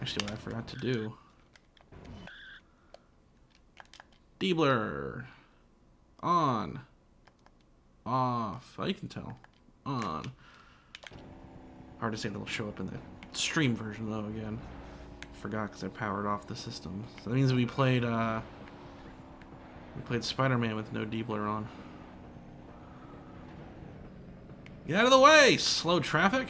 [SPEAKER 1] Actually, what I forgot to do. Deebler. On. Off. Oh, you can tell. On. Hard to say that'll show up in the stream version, though, again. Forgot because I powered off the system. So that means we played Spider-Man with no Deebler on. Get out of the way! Slow traffic!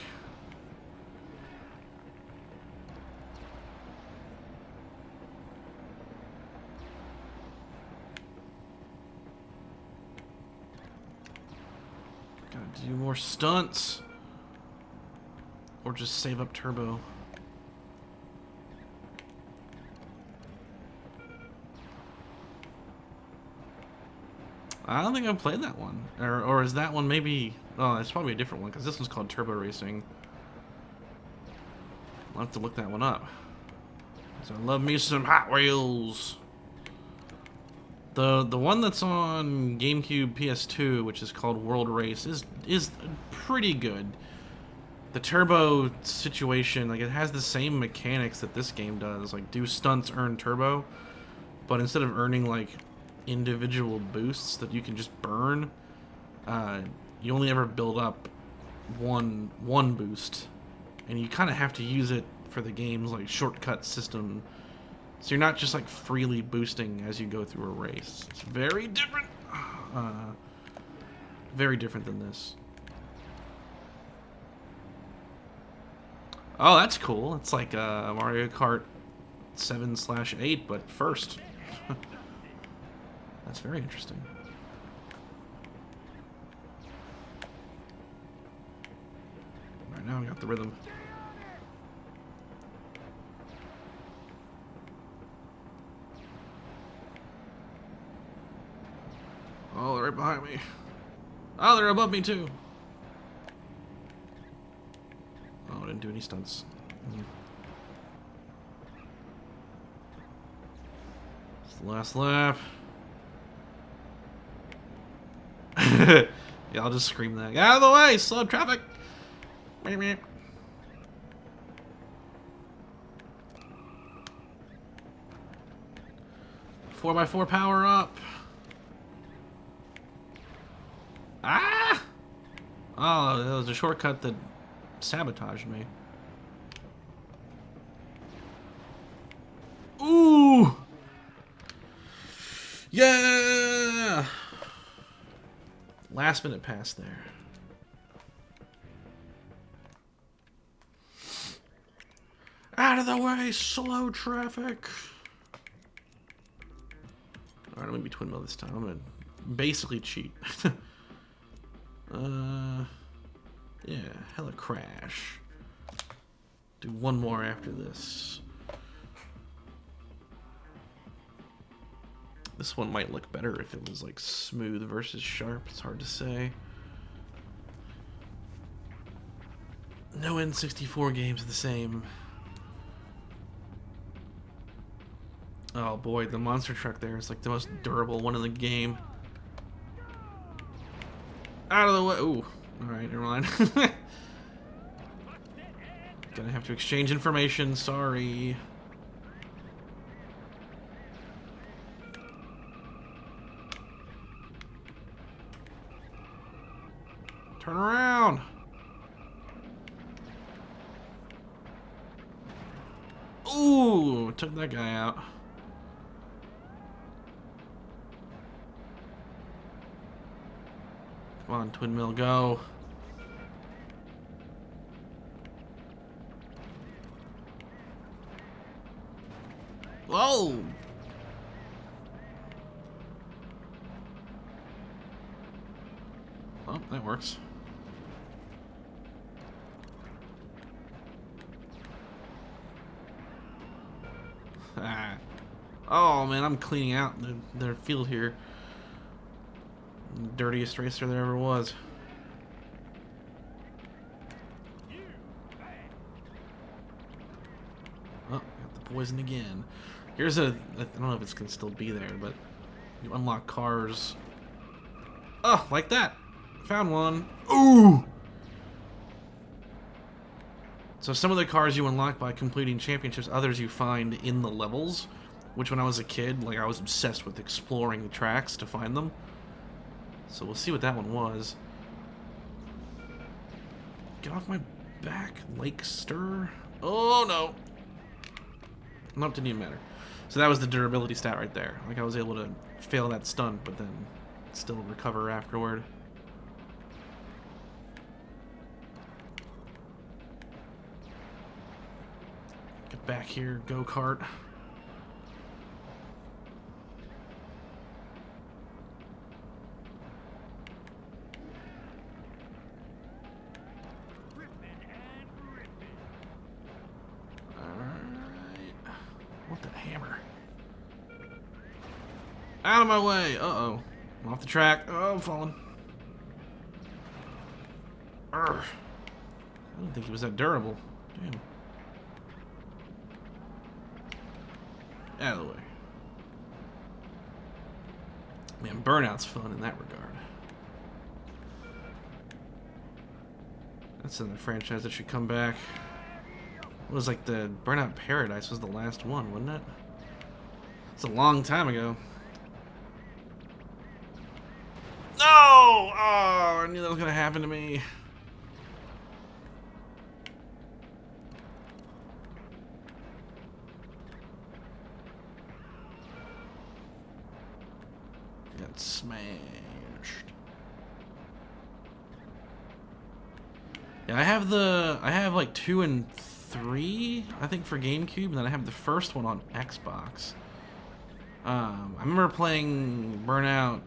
[SPEAKER 1] Gotta do more stunts. Or just save up turbo. I don't think I've played that one. Or is that one maybe... Oh, it's probably a different one, because this one's called Turbo Racing. I'll have to look that one up. So I love me some Hot Wheels. The one that's on GameCube PS2, which is called World Race, is pretty good. The turbo situation, like, it has the same mechanics that this game does. Like, do stunts earn turbo, but instead of earning, like, individual boosts that you can just burn, you only ever build up one boost, and you kind of have to use it for the game's, like, shortcut system. So you're not just, like, freely boosting as you go through a race. It's very different. Very different than this. Oh, that's cool. It's like Mario Kart 7/8, but first. That's very interesting. Right now, I got the rhythm. Oh, they're right behind me. Oh, they're above me, too. Oh, I didn't do any stunts. It's the last lap. Yeah, I'll just scream that. Get out of the way! Slow traffic! Meep, meep. 4x4 power up. Ah! Oh, that was a shortcut that sabotaged me. Ooh! Yeah! Last minute pass there. Out of the way, slow traffic. Alright, I'm gonna be twin mill this time. I'm gonna basically cheat. Yeah, hella crash. Do one more after this. This one might look better if it was like smooth versus sharp. It's hard to say. No N64 games are the same. Oh boy, the monster truck there is like the most durable one in the game. Out of the way. Ooh. Alright, never mind. Gonna have to exchange information. Sorry. Turn around. Ooh, took that guy out. Come on, twin mill, go. Whoa! Oh, that works. Ah. Oh man, I'm cleaning out their field here. Dirtiest racer there ever was. Oh, got the poison again. Here's I don't know if it's gonna still be there, but you unlock cars. Oh, like that. Found one. Ooh! So some of the cars you unlock by completing championships, others you find in the levels, which when I was a kid, like I was obsessed with exploring the tracks to find them. So we'll see what that one was. Get off my back, Lake Stir. Oh no. Nope, didn't even matter. So that was the durability stat right there. Like I was able to fail that stunt, but then still recover afterward. Get back here, go-kart. Out of my way! Uh-oh. I'm off the track. Oh, I'm falling. Urgh. I didn't think he was that durable. Damn. Out of the way. Man, Burnout's fun in that regard. That's in the franchise that should come back. It was like the Burnout Paradise was the last one, wasn't it? It's a long time ago. No! Oh, I knew that was gonna happen to me. Got smashed. Yeah, I have like 2 and 3, I think, for GameCube, and then I have the first one on Xbox. I remember playing Burnout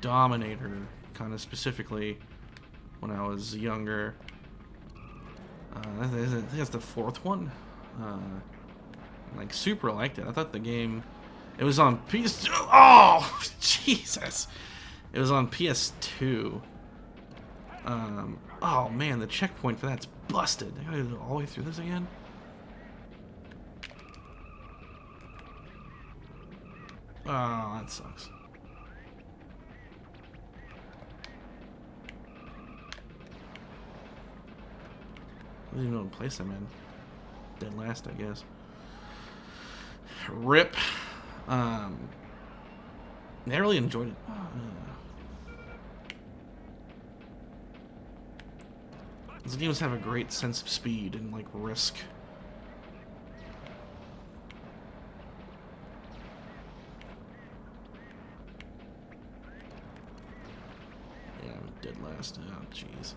[SPEAKER 1] Dominator kind of specifically when I was younger. I think that's the 4th one. Like super liked it. I thought the game, it was on PS2. Oh Jesus! It was on PS2. Oh man, the checkpoint for that's busted. I gotta go all the way through this again. Oh, that sucks. I don't even know what place I'm in. Dead last, I guess. RIP. I really enjoyed it. These games have a great sense of speed and like risk. Yeah, I'm dead last. Oh, jeez.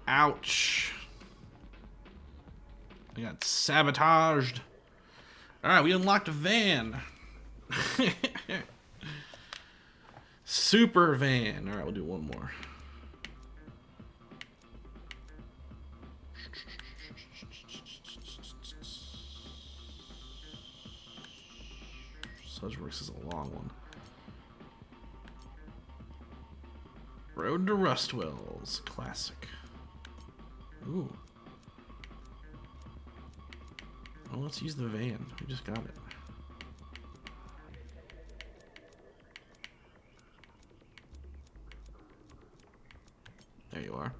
[SPEAKER 1] Ouch. I got sabotaged. Alright, we unlocked a van. Super van. Alright, we'll do one more. Sludgeworks is a long one. Road to Rustwell's. Classic. Ooh. Well, let's use the van. We just got it. There you are.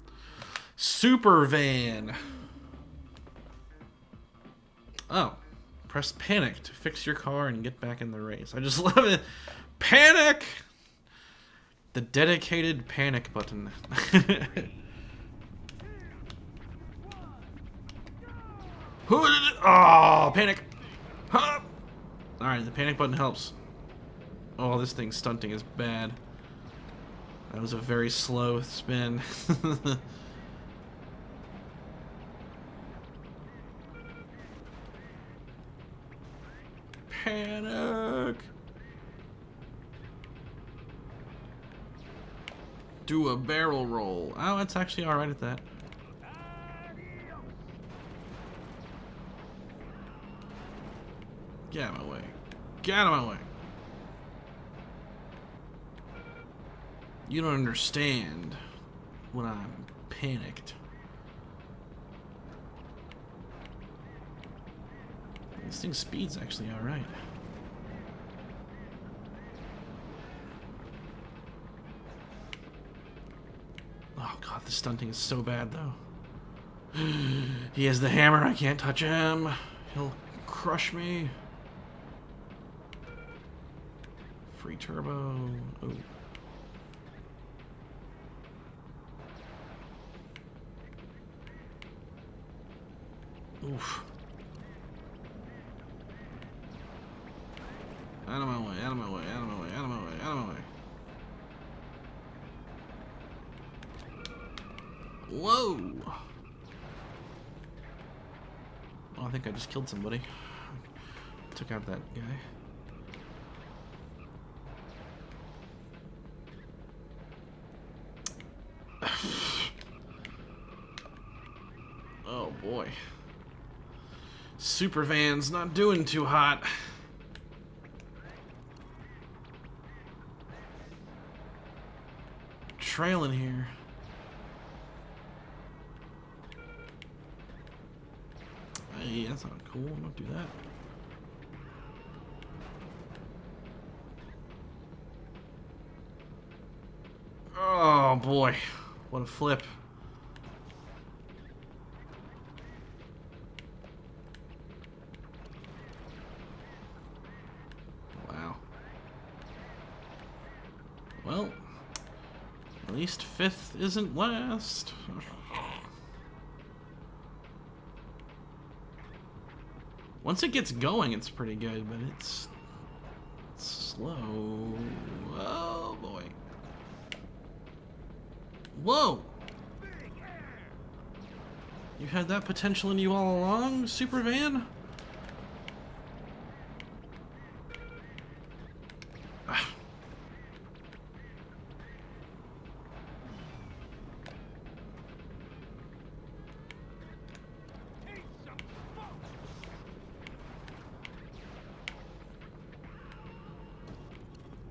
[SPEAKER 1] Super van. Oh. Press panic to fix your car and get back in the race. I just love it. Panic! The dedicated panic button. Oh, panic! Huh. Alright, the panic button helps. Oh, this thing's stunting is bad. That was a very slow spin. Panic! Do a barrel roll. Oh, it's actually alright at that. Get out of my way. Get out of my way. You don't understand when I'm panicked. This thing's speed's actually alright. Oh god, the stunting is so bad though. He has the hammer, I can't touch him. He'll crush me. Free turbo. Oh. Oof. Out of my way, out of my way, out of my way, out of my way, out of my way. Whoa! Oh, I think I just killed somebody. Took out that guy. Oh boy. Super van's not doing too hot. Trailing here. Hey, that's not cool. Don't do that. Oh boy. What a flip. Wow. Well, at least fifth isn't last. Once it gets going, it's pretty good, but it's slow. Oh boy. Whoa! You had that potential in you all along, Super Van?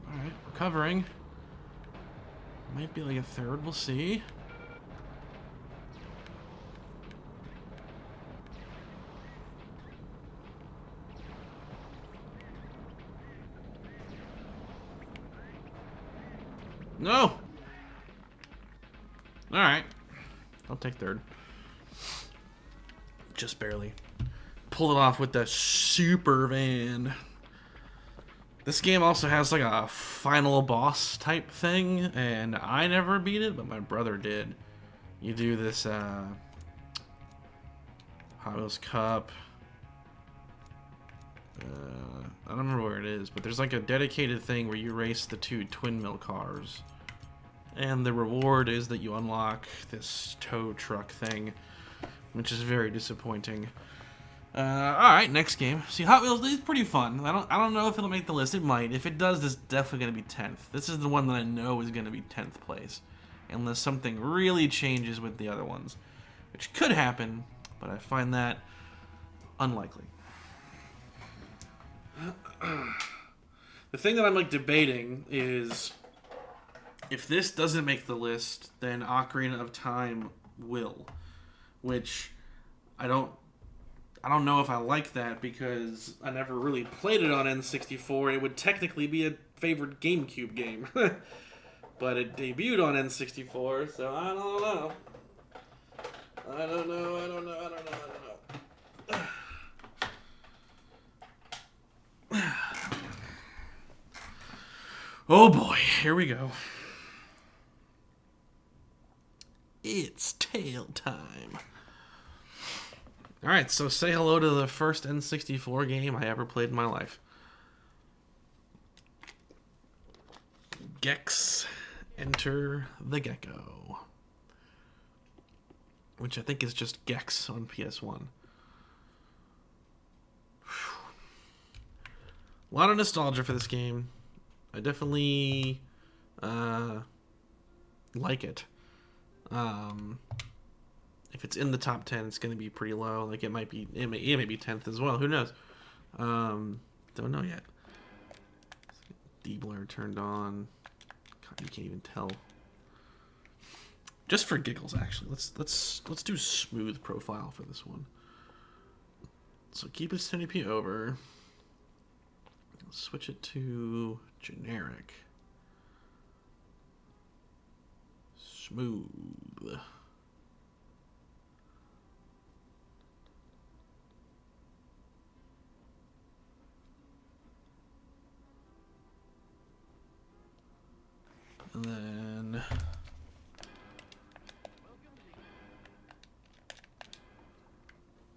[SPEAKER 1] Alright, recovering. Might be like a third, we'll see. No! Alright. take third. Just barely. Pulled it off with the super van. This game also has like a final boss type thing, and I never beat it, but my brother did. You do this Hot Wheels Cup. I don't remember where it is, but there's like a dedicated thing where you race the two twin mill cars. And the reward is that you unlock this tow truck thing, which is very disappointing. Alright, next game. See, Hot Wheels is pretty fun. I don't know if it'll make the list. It might. If it does, it's definitely going to be 10th. This is the one that I know is going to be 10th place. Unless something really changes with the other ones. Which could happen, but I find that unlikely. The thing that I'm like debating is, if this doesn't make the list, then Ocarina of Time will. Which I don't know if I like that, because I never really played it on N64. It would technically be a favorite GameCube game. But it debuted on N64, so I don't know. I don't know. Oh boy, here we go. It's tail time. Alright, so say hello to the first N64 game I ever played in my life. Gex, Enter the Gecko. Which I think is just Gex on PS1. A lot of nostalgia for this game. I definitely like it. If it's in the top 10, it's going to be pretty low. Like it may be 10th as well. Who knows? Don't know yet. D-blur turned on. God, you can't even tell. Just for giggles, actually, let's do smooth profile for this one. So keep its 1080p over. Switch it to generic. Smooth. And then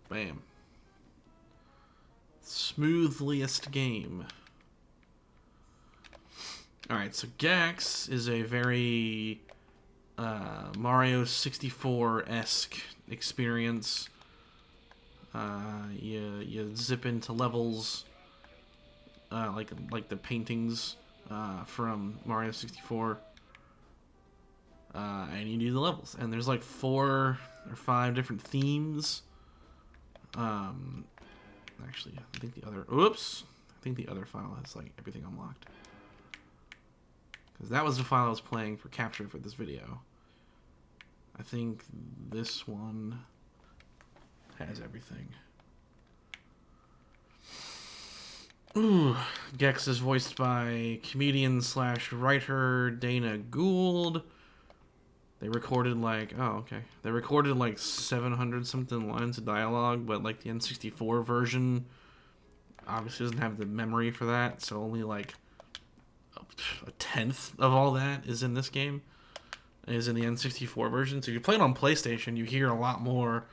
[SPEAKER 1] bam. Smoothliest game. Alright, so Gex is a very Mario 64-esque experience. You zip into levels like the paintings from Mario 64, and you do the levels. And there's like 4 or 5 different themes. Actually, I think the other file has like everything unlocked. Because that was the file I was playing for capture for this video. I think this one has everything. Ooh, Gex is voiced by comedian/writer Dana Gould. They recorded like, they recorded like 700 something lines of dialogue, but like the N64 version obviously doesn't have the memory for that, so only like a tenth of all that is in this game, is in the N64 version. So if you play it on PlayStation, you hear a lot more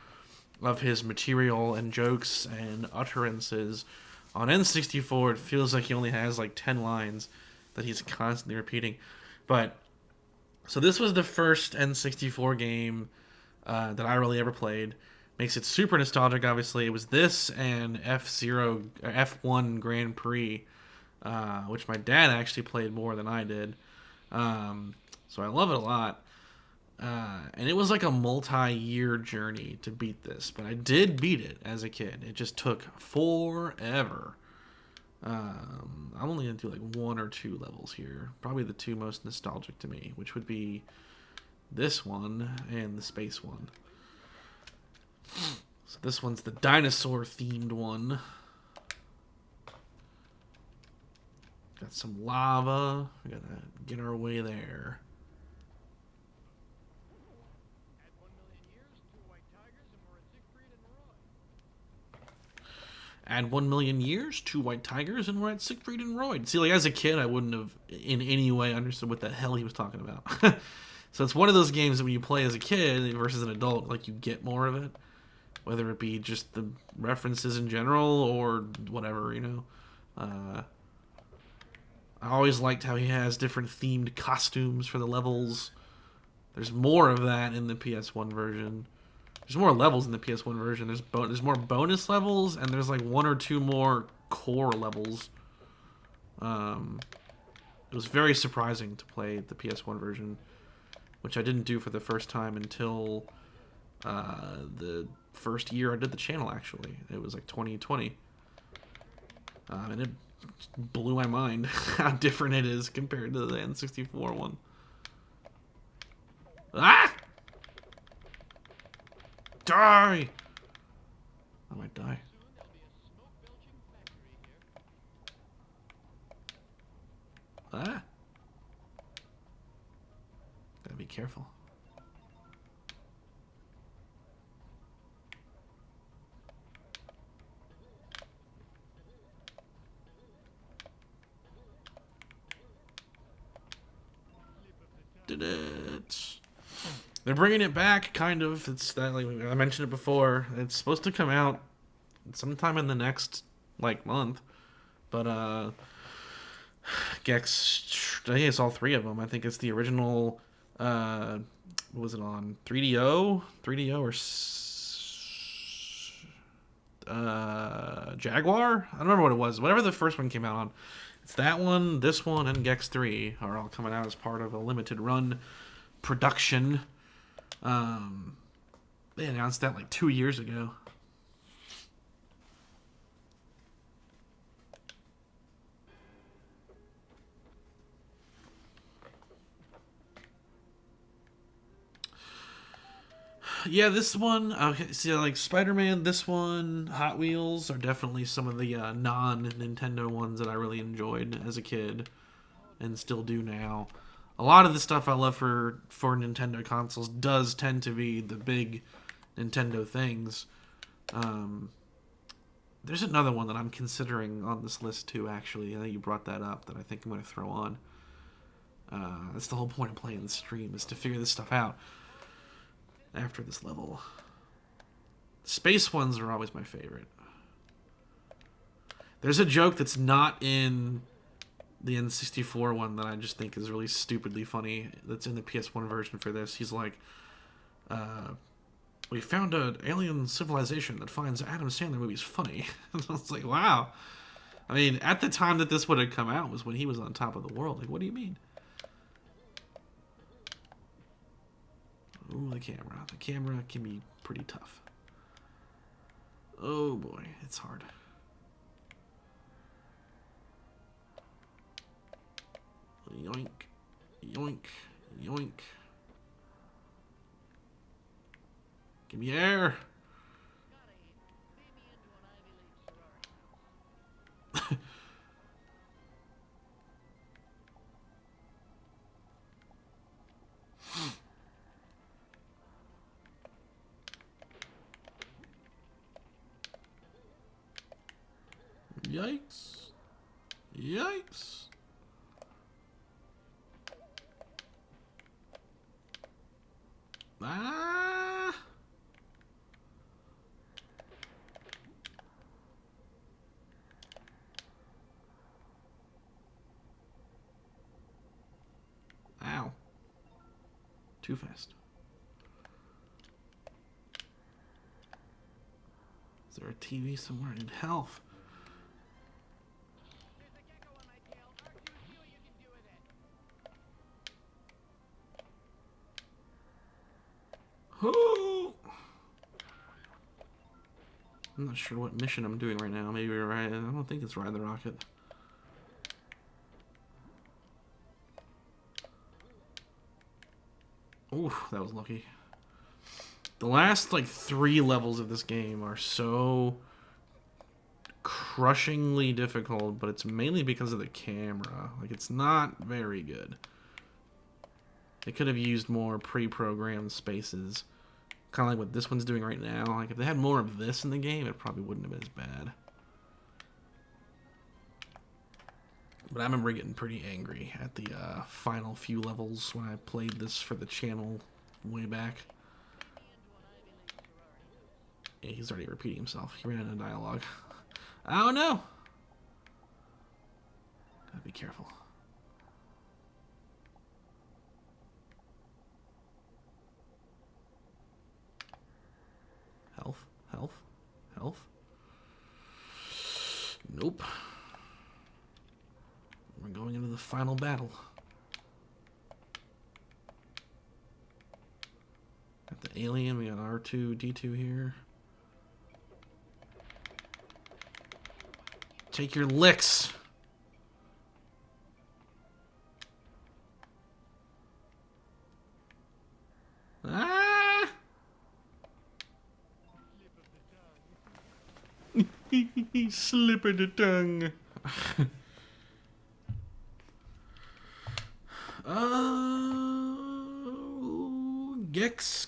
[SPEAKER 1] of his material and jokes and utterances. On N64, it feels like he only has like 10 lines that he's constantly repeating. But so this was the first N64 game that I really ever played. Makes it super nostalgic, obviously. It was this and F1 Grand Prix, which my dad actually played more than I did. So I love it a lot. And it was like a multi-year journey to beat this, but I did beat it as a kid. It just took forever. I'm only going to do like 1 or 2 levels here. Probably the 2 most nostalgic to me, which would be this one and the space one. So this one's the dinosaur-themed one. Got some lava. We gotta get our way there.
[SPEAKER 3] At 1 million years,
[SPEAKER 1] Add 1 million years, 2 white tigers, and we're at Siegfried and Roy. See, like, as a kid, I wouldn't have in any way understood what the hell he was talking about. So it's one of those games that when you play as a kid versus an adult, like, you get more of it. Whether it be just the references in general or whatever, you know. I always liked how he has different themed costumes for the levels. There's more of that in the PS1 version. There's more levels in the PS1 version. There's more bonus levels, and there's like 1 or 2 more core levels. It was very surprising to play the PS1 version, which I didn't do for the first time until the first year I did the channel, actually. It was like 2020. And it blew my mind how different it is compared to the N64 one. Ah! Die! I might die. Ah! Gotta be careful. Did it. They're bringing it back, kind of. It's that, like I mentioned it before. It's supposed to come out sometime in the next like month, but Gex. I think it's all 3 of them. I think it's the original. What was it on 3DO, or Jaguar? I don't remember what it was. Whatever the first one came out on. It's that one, this one, and Gex 3 are all coming out as part of a limited run production. They announced that like 2 years ago. Yeah, this one, okay, see, like Spider-Man, this one, Hot Wheels are definitely some of the non-Nintendo ones that I really enjoyed as a kid and still do now. A lot of the stuff I love for Nintendo consoles does tend to be the big Nintendo things. There's another one that I'm considering on this list too, actually. I think you brought that up that I think I'm going to throw on. That's the whole point of playing the stream, is to figure this stuff out after this level. Space ones are always my favorite. There's a joke that's not in the N64 one that I just think is really stupidly funny that's in the PS1 version for this. He's like, we found an alien civilization that finds Adam Sandler movies funny. I was like, wow. I mean, at the time that this would have come out was when he was on top of the world. Like, what do you mean? Ooh, the camera. The camera can be pretty tough. Oh boy, it's hard. Yoink, yoink, yoink. Give me air. Yikes. Yikes. Ah. Ow. Too fast. Is there a TV somewhere in health? Oh. I'm not sure what mission I'm doing right now. Maybe we're right. I don't think it's Ride the Rocket. Ooh, that was lucky. The last, like, 3 levels of this game are so crushingly difficult, but it's mainly because of the camera. Like, it's not very good. They could have used more pre-programmed spaces. Kind of like what this one's doing right now. Like, if they had more of this in the game, it probably wouldn't have been as bad. But I remember getting pretty angry at the final few levels when I played this for the channel way back. Yeah, he's already repeating himself. He ran into dialogue. Oh no! Gotta be careful. Health, health, health. Nope. We're going into the final battle. Got the alien, we got R2-D2 here. Take your licks. Ah! Slip of the tongue. Gex.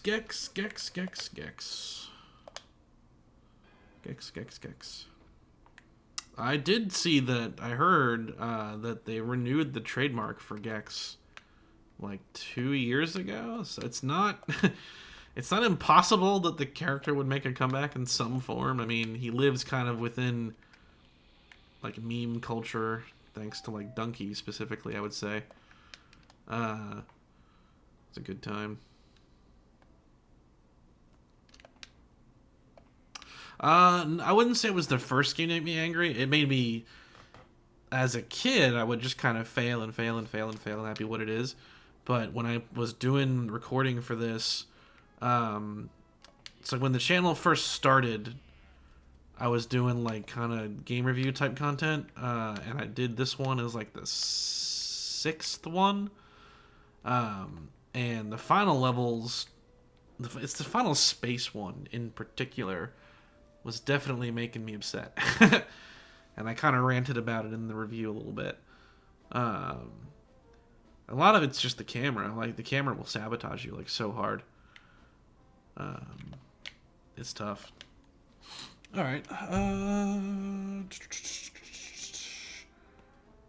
[SPEAKER 1] I did see that. I heard that they renewed the trademark for Gex like 2 years ago. So it's not it's not impossible that the character would make a comeback in some form. I mean, he lives kind of within like meme culture, thanks to like Donkey specifically, I would say. It's a good time. I wouldn't say it was the first game that made me angry. It made me, as a kid, I would just kind of fail and that'd be what it is. But when I was doing recording for this, it's like when the channel first started, I was doing like kind of game review type content, and I did this one as like the 6th one, and the final levels, it's the final space one in particular, was definitely making me upset. And I kind of ranted about it in the review a little bit. A lot of it's just the camera. Like, the camera will sabotage you, like, so hard. It's tough. Alright.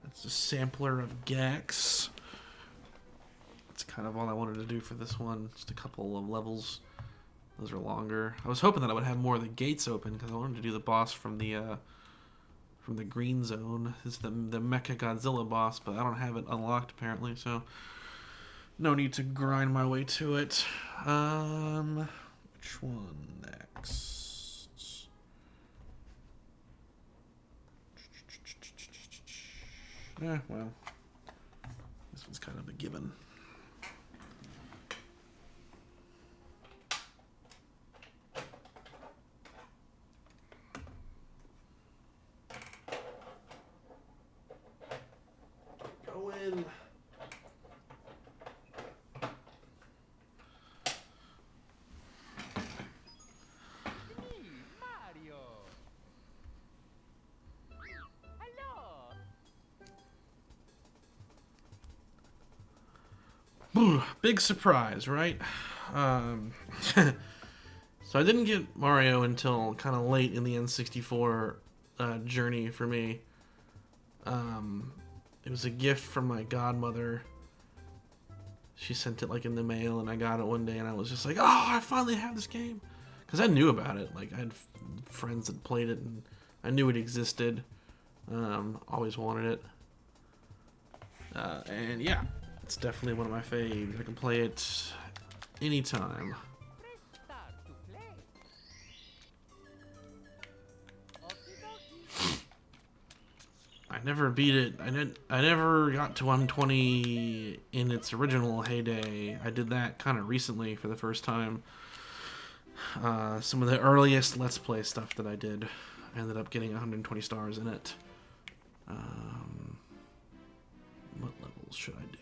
[SPEAKER 1] That's a sampler of Gex. That's kind of all I wanted to do for this one. Just a couple of levels. Those are longer. I was hoping that I would have more of the gates open because I wanted to do the boss from the green zone. It's the Mecha Godzilla boss, but I don't have it unlocked apparently, so no need to grind my way to it. Which one next? Yeah, well, this one's kind of a given. Big surprise, right? So I didn't get Mario until kind of late in the N64 journey for me. It was a gift from my godmother. She sent it like in the mail, and I got it one day, and I was just like, "Oh, I finally have this game," because I knew about it. Like, I had friends that played it, and I knew it existed. Always wanted it, and yeah. It's definitely one of my faves. I can play it anytime. I never beat it. I never got to 120 in its original heyday. I did that kind of recently for the first time. Some of the earliest Let's Play stuff that I did, I ended up getting 120 stars in it. What levels should I do?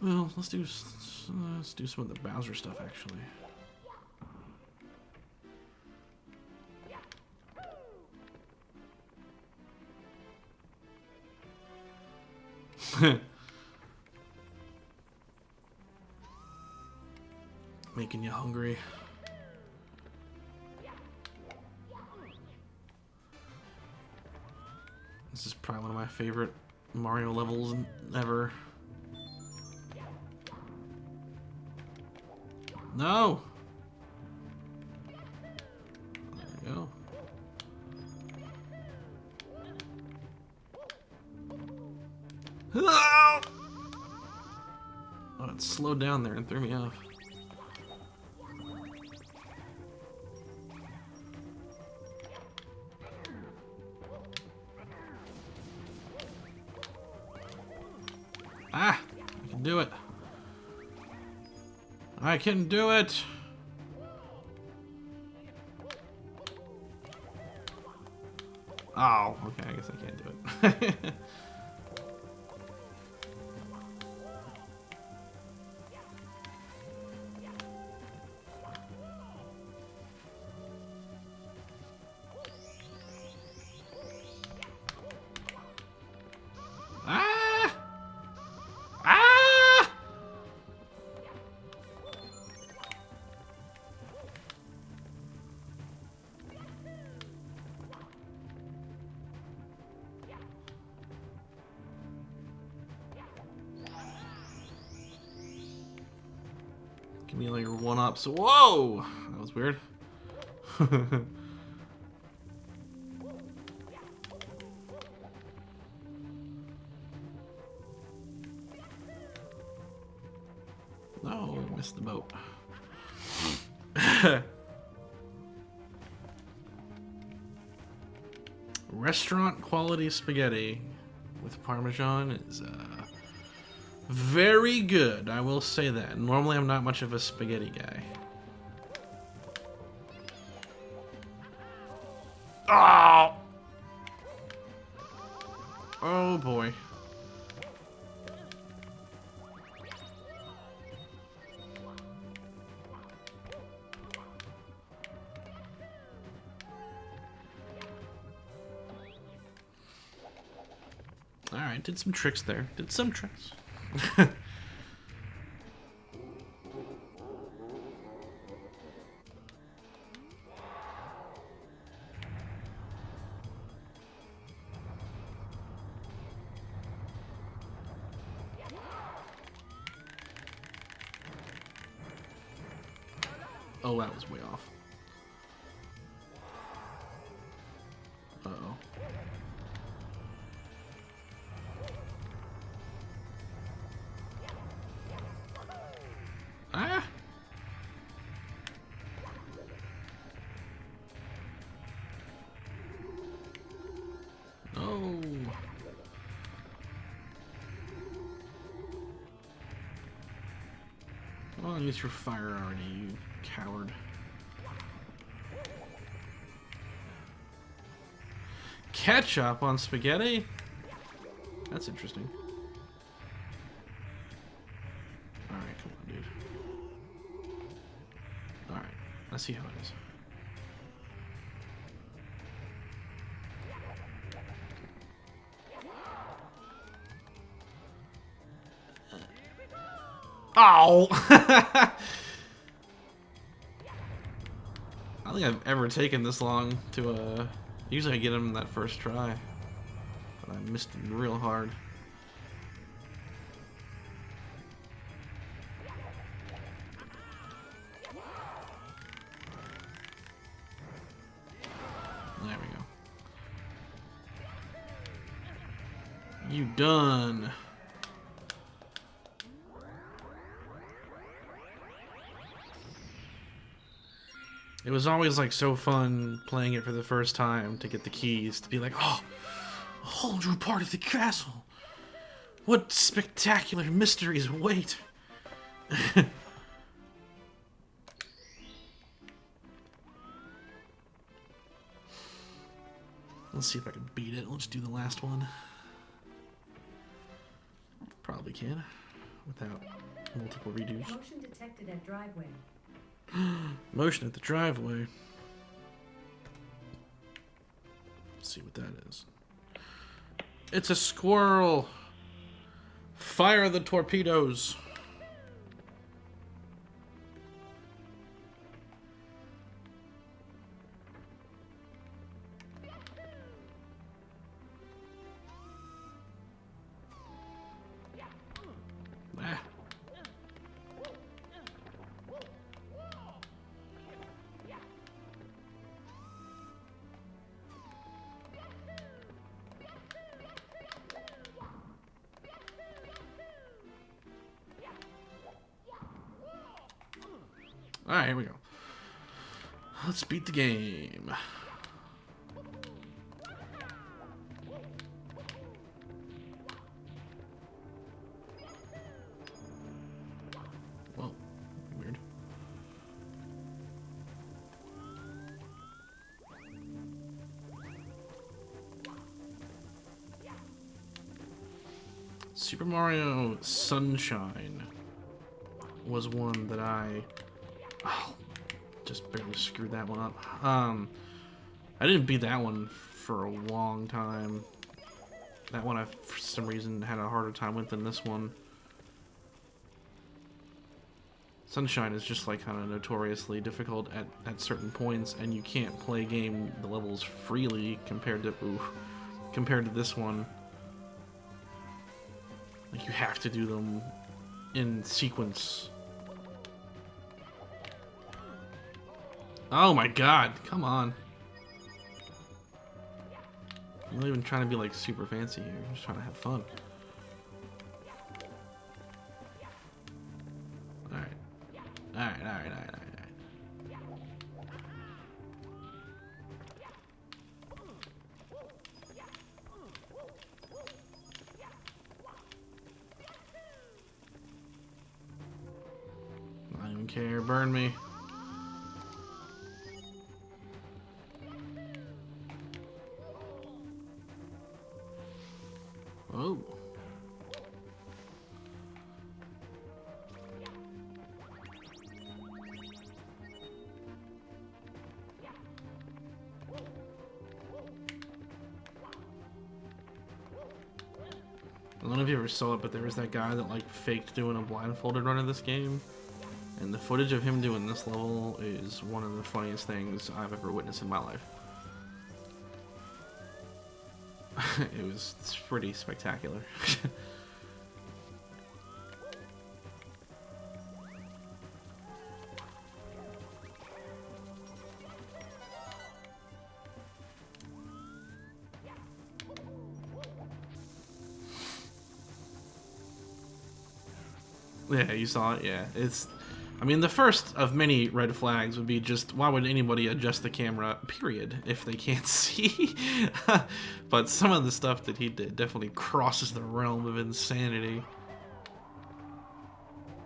[SPEAKER 1] Well, let's do some of the Bowser stuff, actually. Making you hungry. This is probably one of my favorite Mario levels ever. No! There we go. Oh, it slowed down there and threw me off. Ah! I can do it. I can do it! Oh, okay, I guess I can't do it. Ah! Ah! Give me all your one-ups. Whoa! That was weird. No, missed the boat. Restaurant quality spaghetti with Parmesan is very good, I will say that. Normally I'm not much of a spaghetti guy. Oh! Oh boy. Alright, did some tricks there. Did some tricks. Oh, that was way off. Uh-oh. Ah! No. Well, use your fire already, you coward. Ketchup on spaghetti? That's interesting. Alright, come on, dude. Alright, let's see how it is. Ow! I don't think I've ever taken this long to, usually I get him that first try. But I missed him real hard. There we go. You done. It was always like so fun playing it for the first time to get the keys, to be like, oh, a whole new part of the castle. What spectacular mysteries await. Let's see if I can beat it. Let's do the last one. Probably can, without multiple redos.
[SPEAKER 4] Motion detected at driveway.
[SPEAKER 1] Motion at the driveway. Let's see what that is. It's a squirrel. Fire the torpedoes. Alright, here we go. Let's beat the game. Whoa, weird. Super Mario Sunshine was one that I just barely screwed that one up. I didn't beat that one for a long time. That one I, for some reason, had a harder time with than this one. Sunshine is just like kind of notoriously difficult at certain points, and you can't play the levels freely compared to this one. Like, you have to do them in sequence. Oh my god, come on. I'm not even trying to be like super fancy here, I'm just trying to have fun. Alright. Alright. I don't even care, burn me. Oh. I don't know if you ever saw it, but there was that guy that like faked doing a blindfolded run of this game. And the footage of him doing this level is one of the funniest things I've ever witnessed in my life. It's pretty spectacular. Yeah, you saw it? Yeah. I mean, the first of many red flags would be just, why would anybody adjust the camera, period, if they can't see? But some of the stuff that he did definitely crosses the realm of insanity.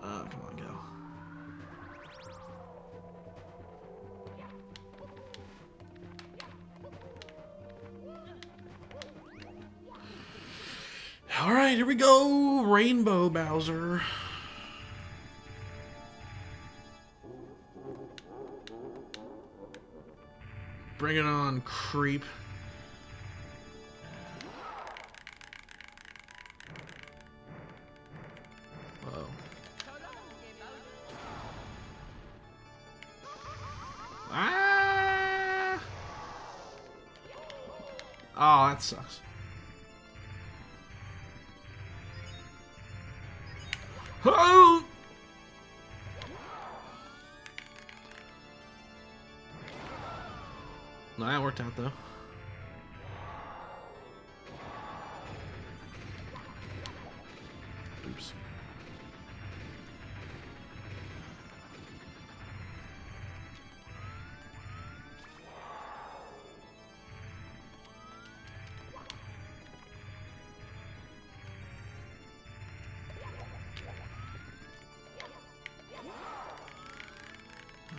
[SPEAKER 1] Come on, go. Alright, here we go! Rainbow Bowser. Bring it on, creep. Whoa. Ah! Oh, that sucks. Oh! No, that worked out though. Oops.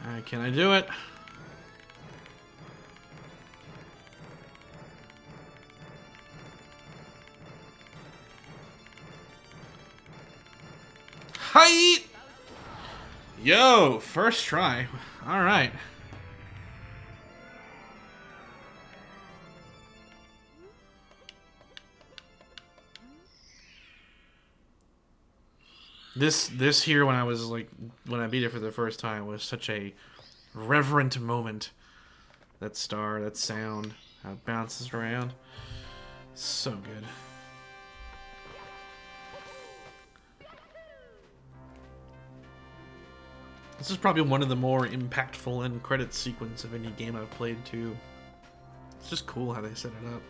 [SPEAKER 1] Alright, can I do it? Hi! Yo, first try. All right. This here when I beat it for the first time was such a reverent moment. That star, that sound, how it bounces around. So good. This is probably one of the more impactful end credit sequence of any game I've played too. It's just cool how they set it up.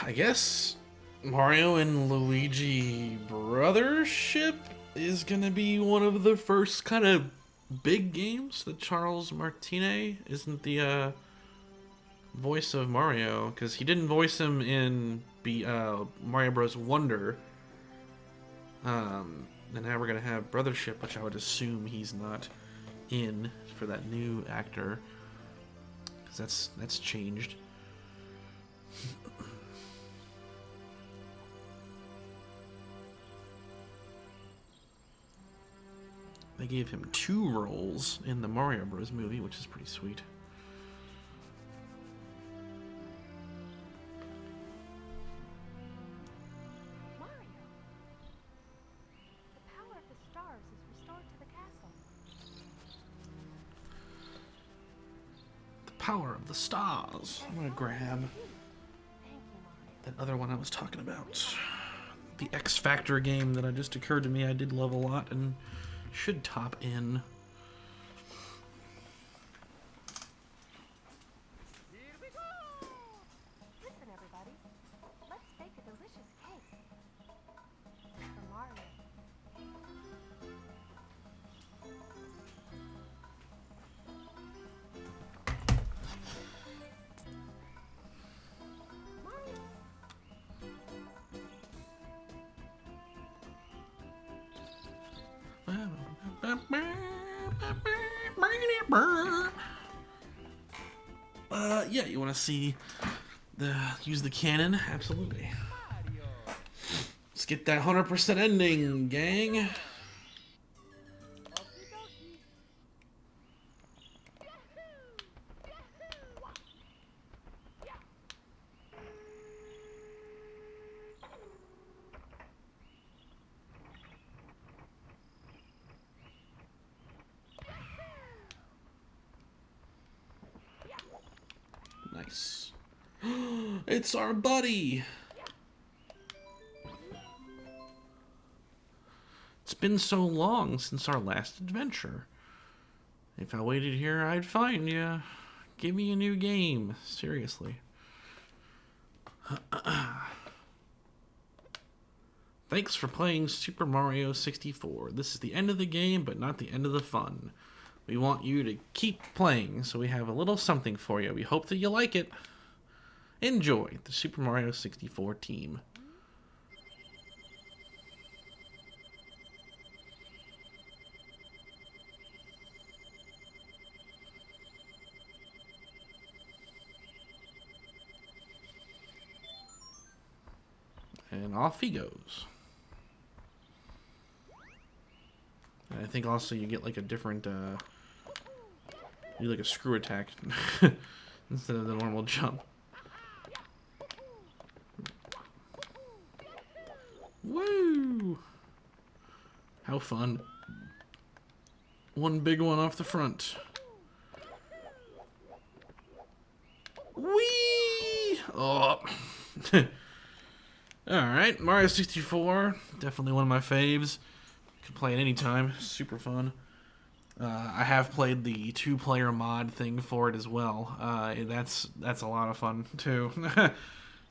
[SPEAKER 1] I guess Mario and Luigi Brothership is gonna be one of the first kind of big games that Charles Martinet isn't the voice of Mario, because he didn't voice him in Mario Bros. Wonder. And now we're gonna have Brothership, which I would assume he's not in for that new actor, because that's changed. They gave him 2 roles in the Mario Bros. Movie, which is pretty sweet.
[SPEAKER 2] Mario! The power of the stars is restored to the castle.
[SPEAKER 1] The power of the stars. I'm gonna grab
[SPEAKER 2] Thank you, Mario.
[SPEAKER 1] that other one I was talking about. The X Factor game that just occurred to me I did love a lot and should top in.
[SPEAKER 3] Here we go!
[SPEAKER 2] Listen, everybody. Let's bake a delicious cake. For Mario.
[SPEAKER 1] Yeah, you want to see use the cannon? Absolutely.
[SPEAKER 3] Mario!
[SPEAKER 1] Let's get that 100% ending, gang.
[SPEAKER 3] Okie dokie.
[SPEAKER 1] Nice. It's our buddy. It's been so long since our last adventure. If I waited here, I'd find you. Give me a new game. Seriously. Thanks for playing Super Mario 64. This is the end of the game, but not the end of the fun. We want you to keep playing, so we have a little something for you. We hope that you like it. Enjoy the Super Mario 64 team. And off he goes. And I think also you get like a different, you do like a screw attack instead of the normal jump. Woo! How fun. One big one off the front. Whee! Oh. Alright, Mario 64. Definitely one of my faves. Can play it anytime. Super fun. I have played the 2-player mod thing for it as well. That's a lot of fun too.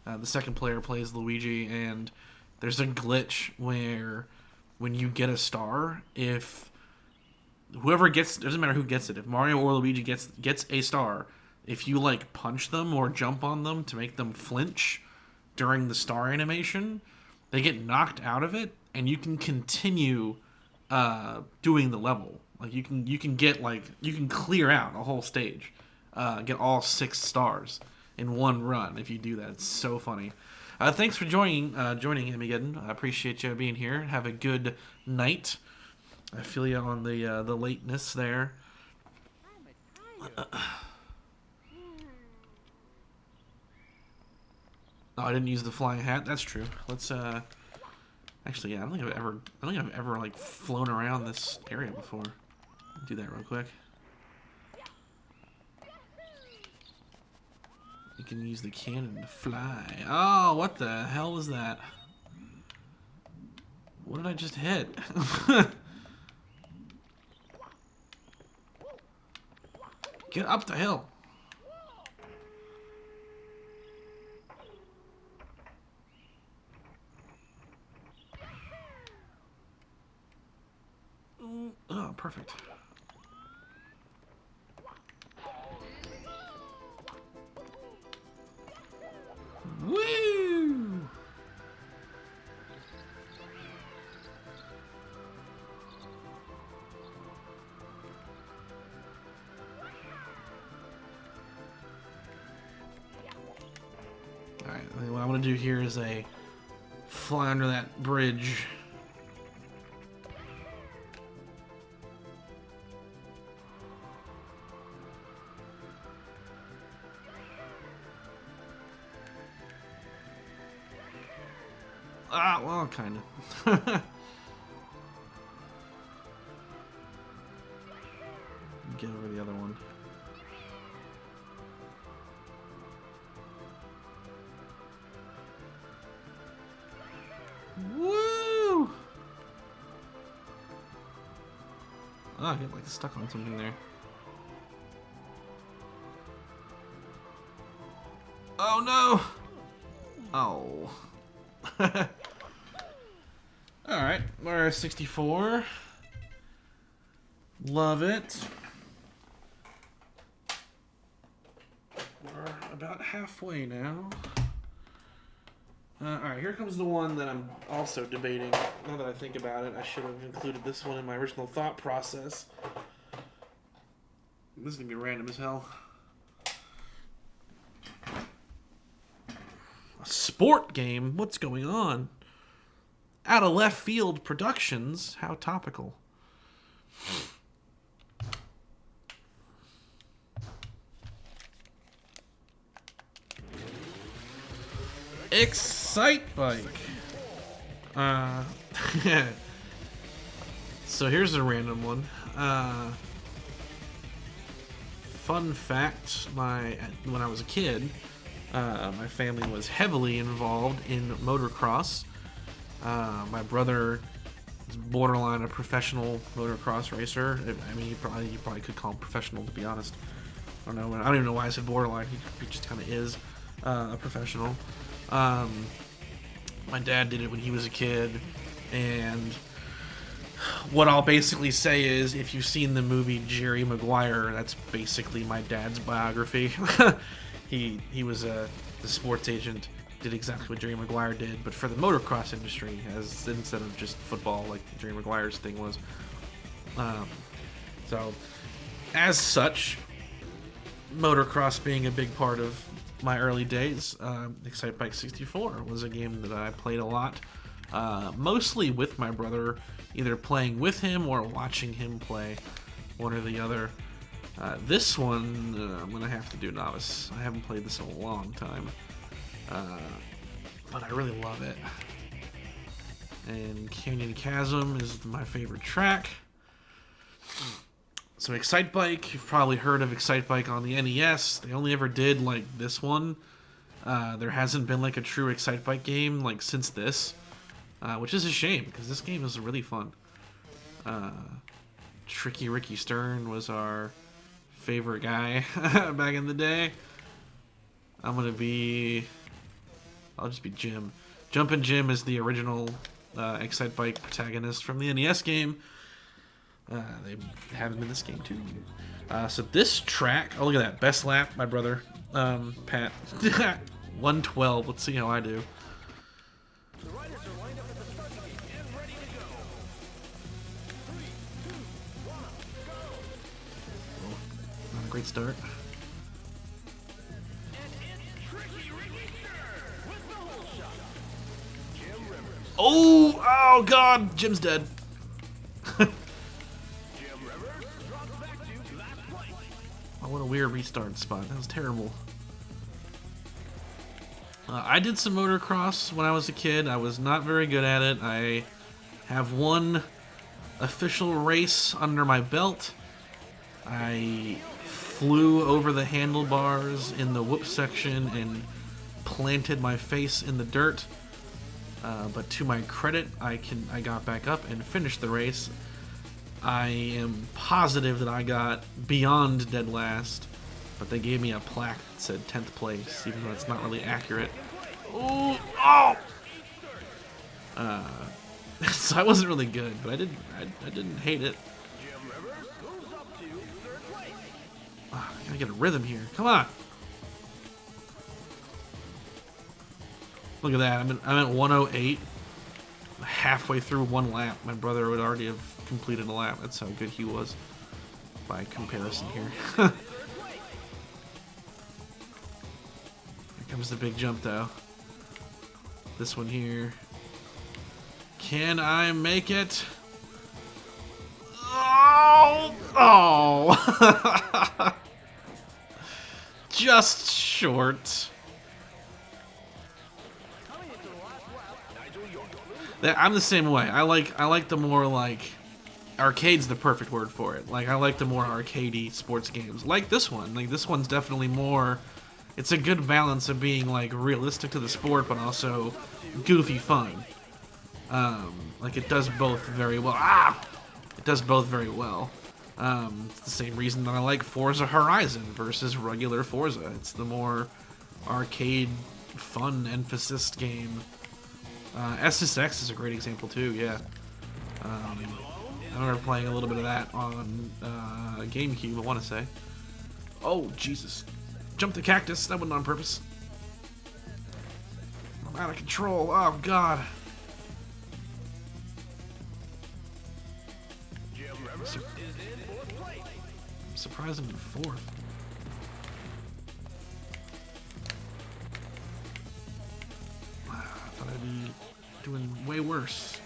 [SPEAKER 1] The second player plays Luigi, and there's a glitch where when you get a star, if whoever gets, it doesn't matter who gets it, if Mario or Luigi gets a star, if you like punch them or jump on them to make them flinch during the star animation, they get knocked out of it, and you can continue doing the level. Like you can get you can clear out a whole stage, get all 6 stars in one run if you do that. It's so funny. Thanks for joining Hemigeddon. I appreciate you being here. Have a good night. I feel you on the lateness there. Oh, I didn't use the flying hat. That's true. Let's actually, yeah, I don't think I've ever like flown around this area before. Do that real quick. You can use the cannon to fly. Oh, what the hell was that? What did I just hit? Get up the hill. Woo! Alright, what I'm gonna do here is fly under that bridge. Ah, well, kind of. Get over the other one. Woo! Oh, I get like stuck on something there. Oh no! Oh. Alright, Mario 64. Love it. We're about halfway now. Alright, here comes the one that I'm also debating. Now that I think about it, I should have included this one in my original thought process. This is going to be random as hell. A sport game? What's going on? Out of left field productions? How topical. Excite Bike. So here's a random one. Fun fact, when I was a kid, my family was heavily involved in motocross. My brother is borderline a professional motocross racer. I mean, you probably could call him professional, to be honest. I don't know. I don't even know why I said borderline. He just kind of is a professional. My dad did it when he was a kid, and what I'll basically say is, if you've seen the movie Jerry Maguire, that's basically my dad's biography. He was the sports agent, did exactly what Jerry Maguire did, but for the motocross industry, instead of just football, like Jerry Maguire's thing was. So, as such, motocross being a big part of my early days, Excite Bike 64 was a game that I played a lot, mostly with my brother, either playing with him or watching him play, one or the other. This one, I'm going to have to do novice. I haven't played this in a long time, but I really love it. And Canyon Chasm is my favorite track. So Excite Bike, you've probably heard of Excite Bike on the NES. They only ever did like this one. There hasn't been like a true Excite Bike game like since this, which is a shame because this game is really fun. Tricky Ricky Stern was our favorite guy back in the day. I'll just be Jim. Jumpin' Jim is the original Excite Bike protagonist from the NES game. They have him in this game too. So this track, oh look at that, best lap, my brother, Pat, 112. Let's see how I do.
[SPEAKER 4] The riders are lined up at the start gate and ready to go. 3, 2, 1, go!
[SPEAKER 1] Not a great start.
[SPEAKER 4] And it's Tricky Ricky Stern with the whole shot. Jim Rivers.
[SPEAKER 1] Oh God, Jim's dead.
[SPEAKER 4] Jim Rivers drops back to last place.
[SPEAKER 1] Oh, what a weird restart spot. That was terrible. I did some motocross when I was a kid. I was not very good at it. I have one official race under my belt. I flew over the handlebars in the whoop section and planted my face in the dirt. But to my credit, I got back up and finished the race. I am positive that I got beyond dead last, but they gave me a plaque that said 10th place, even though it's not really accurate. Ooh, oh! So I wasn't really good, but I didn't hate it.
[SPEAKER 4] Jim Rivers moves up to third place.
[SPEAKER 1] I gotta get a rhythm here. Come on. Look at that. I'm at 108. Halfway through one lap. My brother would already have completed a lap. That's how good he was by comparison here. Here comes the big jump, though. This one here. Can I make it? Oh! Oh! Just short. I'm the same way. I like the more like arcade's the perfect word for it. Like I like the more arcadey sports games. Like this one. Like this one's definitely more. It's a good balance of being like realistic to the sport, but also goofy fun. Like it does both very well. It does both very well. It's the same reason that I like Forza Horizon versus regular Forza. It's the more arcade, fun, emphasis game. SSX is a great example too. Yeah, I remember playing a little bit of that on GameCube. I want to say. Oh Jesus! Jump the cactus. That wasn't on purpose. I'm out of control. Oh God. I'm surprised I'm in fourth. I thought I'd be doing way worse.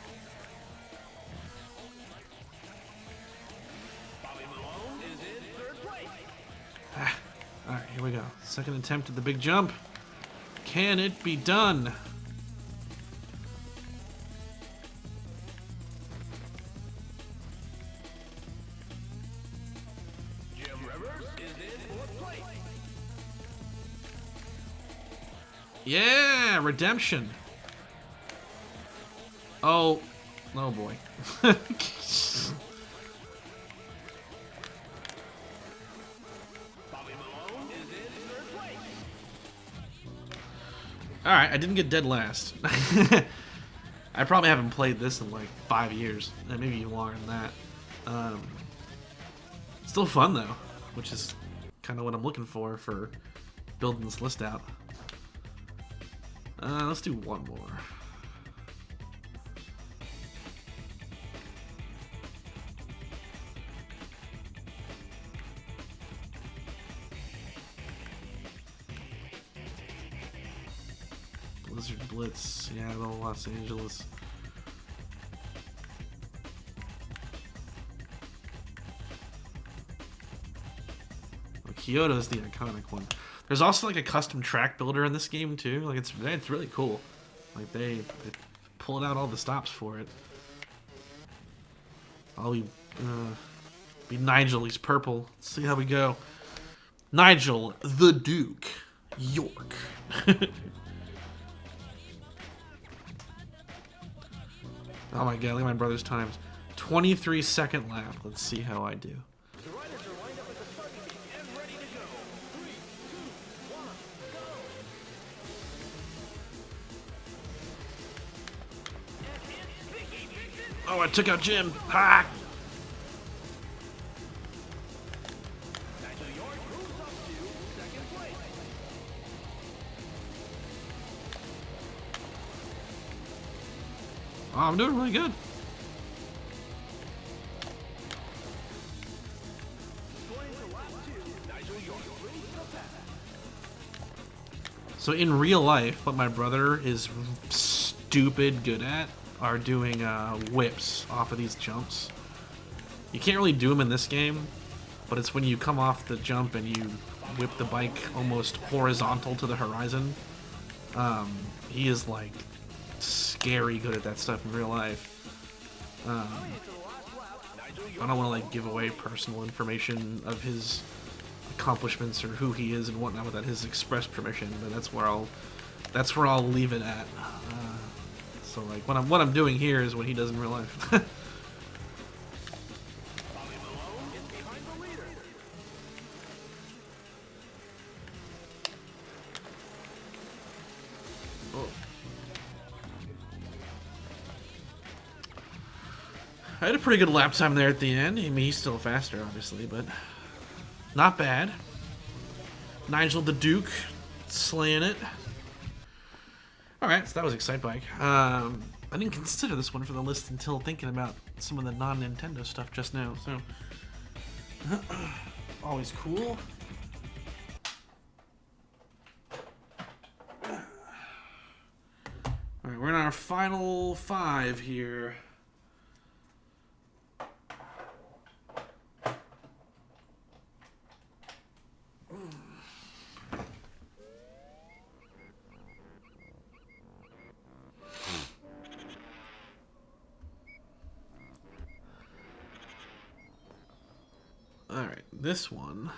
[SPEAKER 1] Alright, here we go. Second attempt at the big jump. Can it be done? Yeah, redemption. Oh boy. Alright, I didn't get dead last. I probably haven't played this in like 5 years, maybe even longer than that. Still fun though, which is kind of what I'm looking for building this list out. Let's do one more. Blizzard Blitz, Seattle, Los Angeles. Well, Kyoto is the iconic one. There's also like a custom track builder in this game too. Like it's really cool. Like they pulled out all the stops for it. I'll be Nigel. He's purple. Let's see how we go. Nigel the Duke, York. Oh my god, look at my brother's times. 23-second lap. Let's see how I do. Oh, I took out Jim. Ha! Oh, I'm doing really good. So in real life, what my brother is stupid good at are doing whips off of these jumps. You can't really do them in this game, but it's when you come off the jump and you whip the bike almost horizontal to the horizon. He is like scary good at that stuff in real life. I don't want to like give away personal information of his accomplishments or who he is and whatnot without his express permission, but that's where I'll leave it at. So like what I'm doing here is what he does in real life. Oh. I had a pretty good lap time there at the end. I mean, he's still faster, obviously, but not bad. Nigel the Duke slaying it. Alright, so that was Excite Bike. I didn't consider this one for the list until thinking about some of the non-Nintendo stuff just now, so... always cool. Alright, we're in our final 5 here. Alright, this one.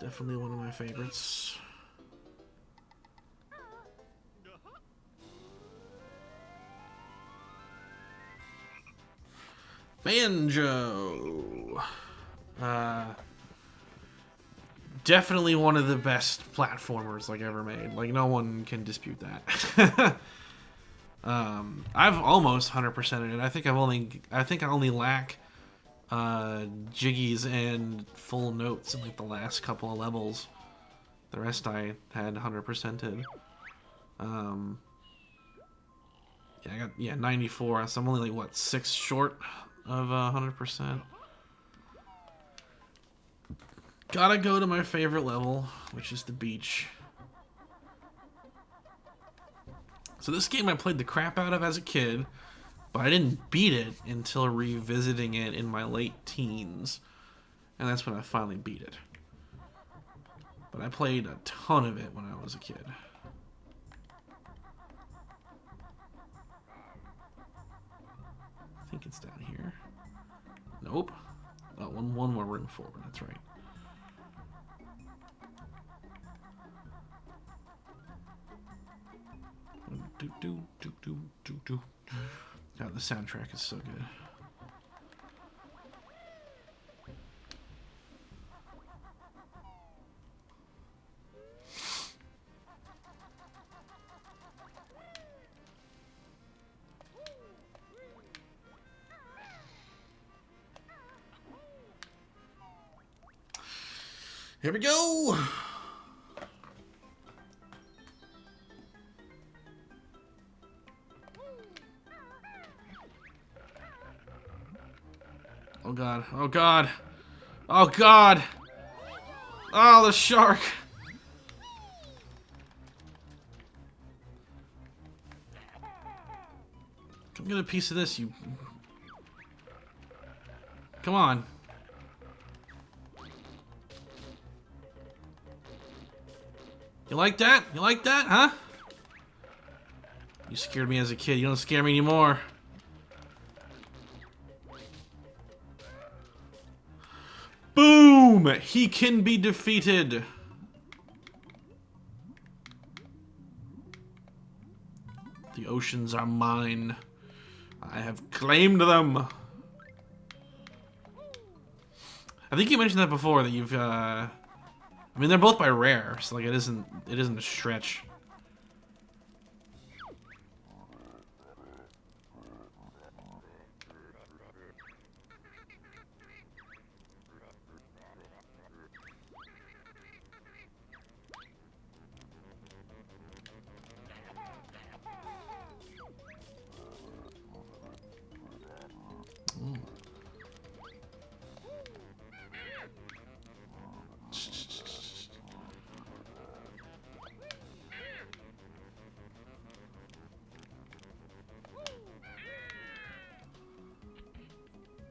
[SPEAKER 1] Definitely one of my favorites. Banjo! Definitely one of the best platformers like ever made. Like, no one can dispute that. I've almost 100%ed it. I think I only lack jiggies and full notes in like the last couple of levels. The rest I had 100%ed. Yeah, I got 94. So I'm only like what, 6 short of 100%. Gotta go to my favorite level, which is the beach. So this game I played the crap out of as a kid, but I didn't beat it until revisiting it in my late teens. And that's when I finally beat it. But I played a ton of it when I was a kid. I think it's down here. Nope. Oh, one more room forward, that's right. God, the soundtrack is so good. Here we go! Oh god, oh god, oh god! Oh, the shark! Come get a piece of this, you... Come on. You like that? You like that, huh? You scared me as a kid, you don't scare me anymore. Boom! He can be defeated. The oceans are mine. I have claimed them. I think you mentioned that before, that you've I mean, they're both by Rare, so like it isn't a stretch.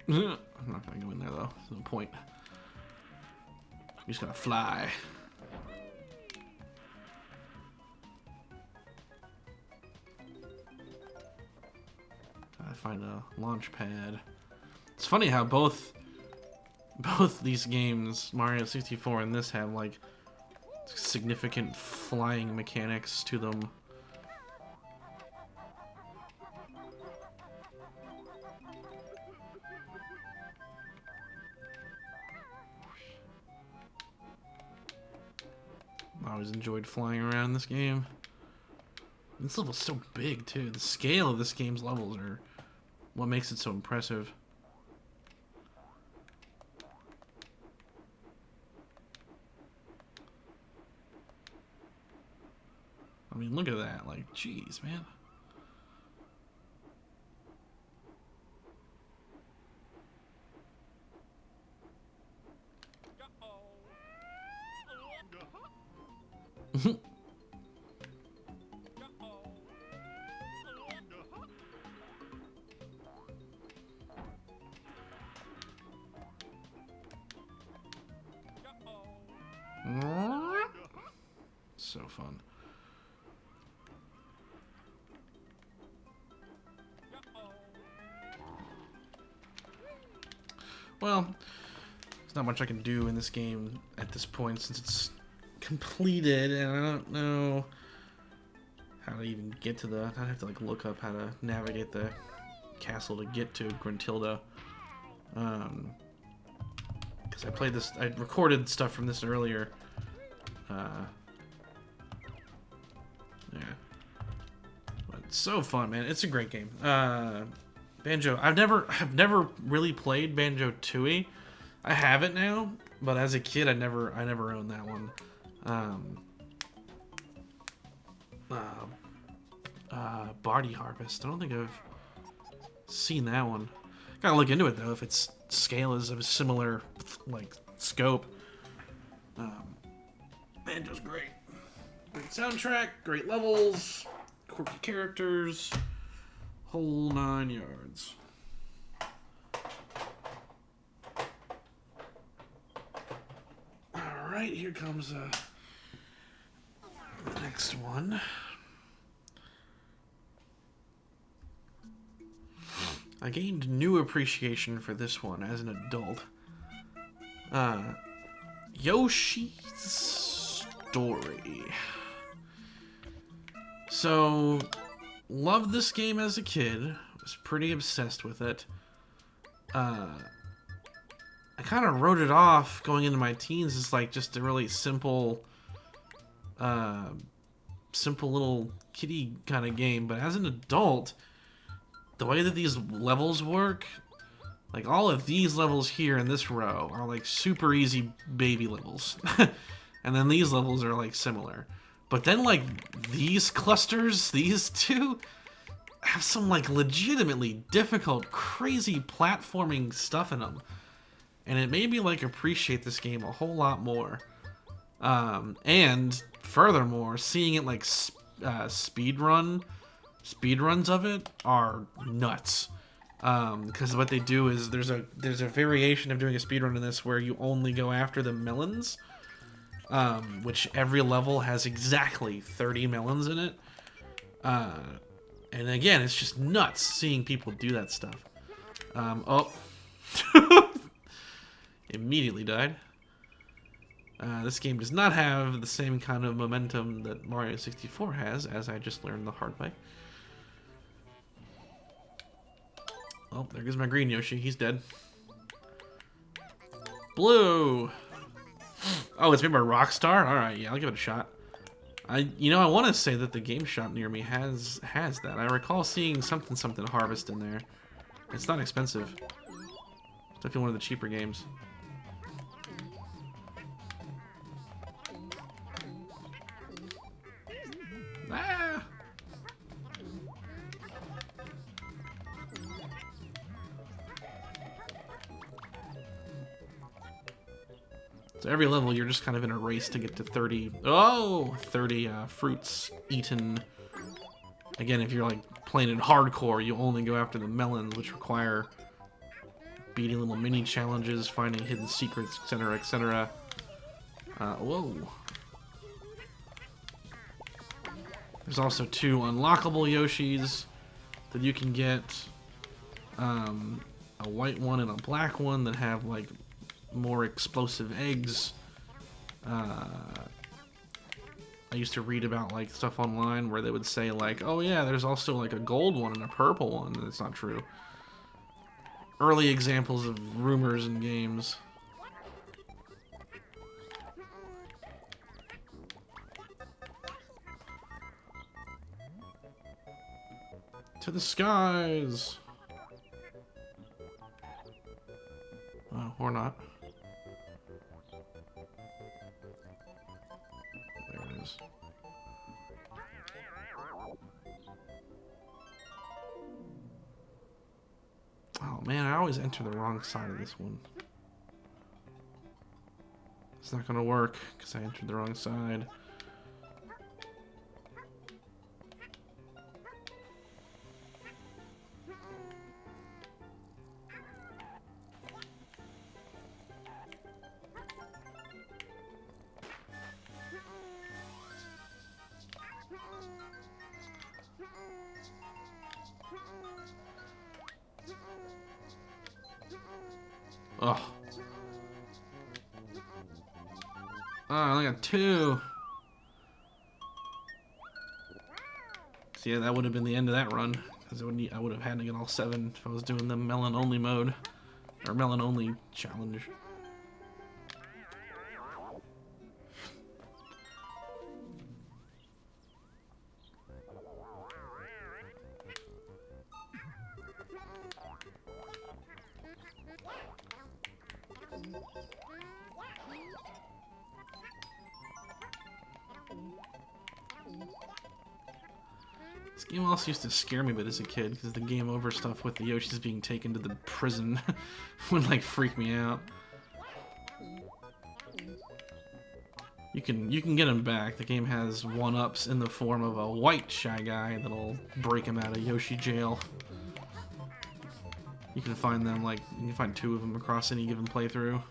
[SPEAKER 1] I'm not gonna go in there though. There's no point. I'm just gonna fly. Gotta find a launch pad. It's funny how both these games, Mario 64 and this, have like significant flying mechanics to them. I always enjoyed flying around this game. This level's so big too. The scale of this game's levels are what makes it so impressive. I mean, look at that. Like, jeez, man. So fun. Well, there's not much I can do in this game at this point since it's completed, and I don't know how to even get to the... I have to like look up how to navigate the castle to get to Gruntilda. Because I played this... I recorded stuff from this earlier. Yeah. But it's so fun, man. It's a great game. Banjo... I've never really played Banjo-Tooie. I have it now, but as a kid, I never owned that one. Bardy Harvest. I don't think I've seen that one. Gotta look into it though if its scale is of a similar like scope. Banjo's great. Great soundtrack, great levels, quirky characters, whole 9 yards. All right, here comes the next one. I gained new appreciation for this one as an adult. Yoshi's Story. So, loved this game as a kid. Was pretty obsessed with it. I kind of wrote it off going into my teens as like just a really simple little kiddie kind of game. But as an adult, the way that these levels work, like all of these levels here in this row are like super easy baby levels. And then these levels are like similar. But then like these clusters, these two, have some like legitimately difficult, crazy platforming stuff in them. And it made me like appreciate this game a whole lot more. And furthermore, seeing it like speedruns of it are nuts. Because what they do is there's a variation of doing a speedrun in this where you only go after the melons, which every level has exactly 30 melons in it. And again, it's just nuts seeing people do that stuff. Oh. Immediately died. This game does not have the same kind of momentum that Mario 64 has, as I just learned the hard way. Oh, there goes my green Yoshi. He's dead. Blue! Oh, it's made by Rockstar? Alright, yeah, I'll give it a shot. I want to say that the game shop near me has that. I recall seeing something Harvest in there. It's not expensive. It's definitely one of the cheaper games. Ah! So every level, you're just kind of in a race to get to 30 fruits eaten. Again, if you're like playing in hardcore, you only go after the melons, which require beating little mini challenges, finding hidden secrets, etc., etc. Whoa. There's also 2 unlockable Yoshis that you can get. A white one and a black one that have like more explosive eggs. I used to read about like stuff online where they would say like, oh yeah, there's also like a gold one and a purple one. That's not true. Early examples of rumors in games. To the skies! Oh, or not. There it is. Man, I always enter the wrong side of this one. It's not gonna work because I entered the wrong side. Oh. Oh, I only got 2. So yeah, that would have been the end of that run. Because I would have had to get all 7 if I was doing the melon only mode. Or melon only challenge. This game also used to scare me a bit as a kid because the game over stuff with the Yoshis being taken to the prison would like freak me out. You can get them back. The game has 1-ups in the form of a white Shy Guy that'll break him out of Yoshi jail. You can find them like you can find 2 of them across any given playthrough.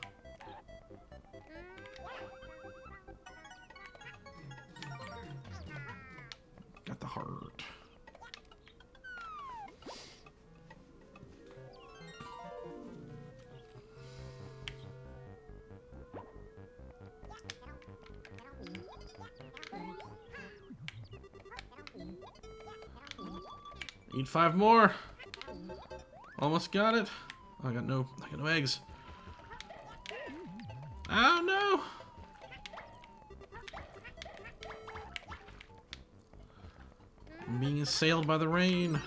[SPEAKER 1] Got the heart. Need 5 more. Almost got it. Oh, I got no eggs. Oh no! I'm being assailed by the rain.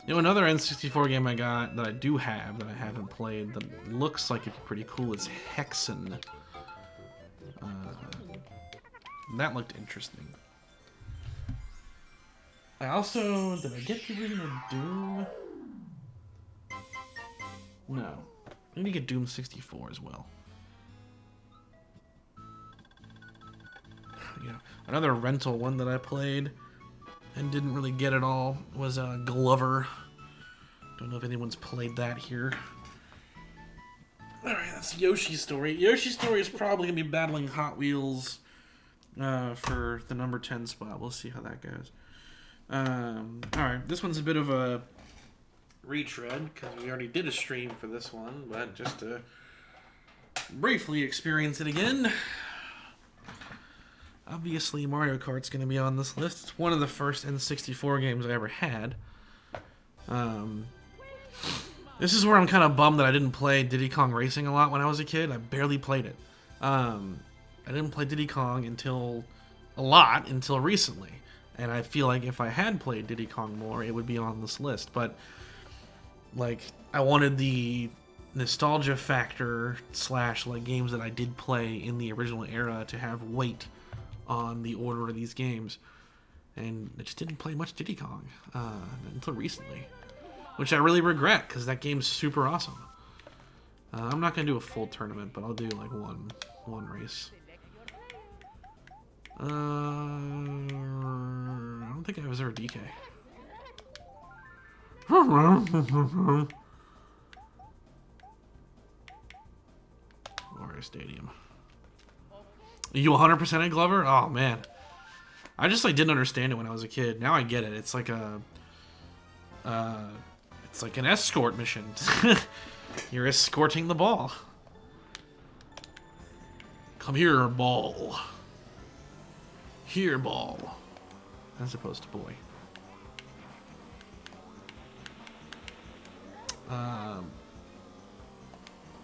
[SPEAKER 1] You know, another N64 game I got that I do have that I haven't played that looks like it'd be pretty cool is Hexen. That looked interesting. I also... Did I get the original Doom? No. I need to get Doom 64 as well. You know, another rental one that I played and didn't really get at all was Glover. Don't know if anyone's played that here. Alright, that's Yoshi's Story. Yoshi's Story is probably going to be battling Hot Wheels for the number 10 spot. We'll see how that goes. Alright, this one's a bit of a retread because we already did a stream for this one, but just to briefly experience it again. Obviously, Mario Kart's going to be on this list. It's one of the first N64 games I ever had. This is where I'm kind of bummed that I didn't play Diddy Kong Racing a lot when I was a kid. I barely played it. I didn't play Diddy Kong until recently. And I feel like if I had played Diddy Kong more, it would be on this list. But, like, I wanted the nostalgia factor / like games that I did play in the original era to have weight on the order of these games. And I just didn't play much Diddy Kong until recently. Which I really regret, because that game's super awesome. I'm not going to do a full tournament, but I'll do, like, one race. I don't think I was ever DK. Mario Stadium. Are you 100% at Glover? Oh, man. I just, like, didn't understand it when I was a kid. Now I get it. It's like a... it's like an escort mission. You're escorting the ball. Come here, ball. Here, ball. As opposed to boy. I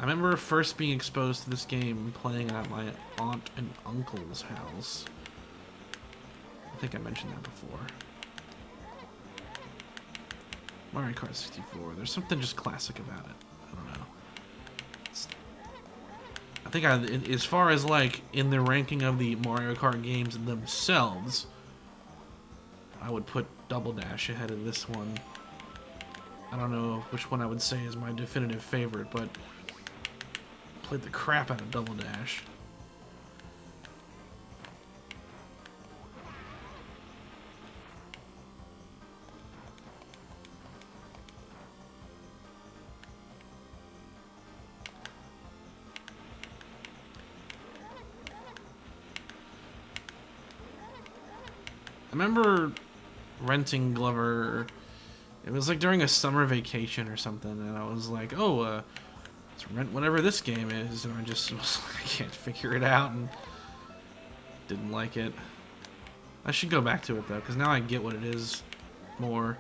[SPEAKER 1] remember first being exposed to this game playing it at my aunt and uncle's house. I think I mentioned that before. Mario Kart 64. There's something just classic about it. I don't know. I think as far as like in the ranking of the Mario Kart games themselves, I would put Double Dash ahead of this one. I don't know which one I would say is my definitive favorite, but played the crap out of Double Dash. I remember renting Glover. It was like during a summer vacation or something, and I was like, oh, let's rent whatever this game is, and I just was like, I can't figure it out, and didn't like it. I should go back to it, though, because now I get what it is more.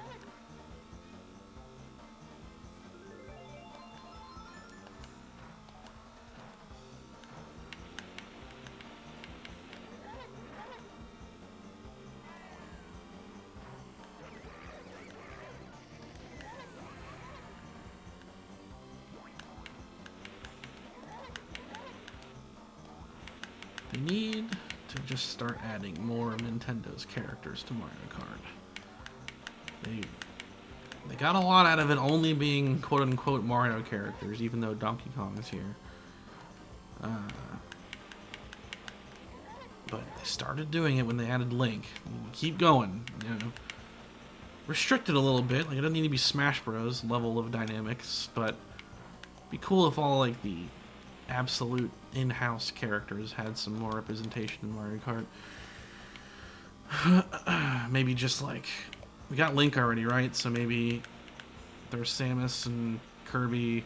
[SPEAKER 1] They need to just start adding more Nintendo's characters to Mario Kart. They got a lot out of it only being quote-unquote Mario characters, even though Donkey Kong is here. But they started doing it when they added Link. Keep going, you know. Restricted a little bit, like it doesn't need to be Smash Bros. Level of dynamics, but it'd be cool if all like the absolute in-house characters had some more representation in Mario Kart. Maybe just like we got Link already, right? So maybe there's Samus and Kirby,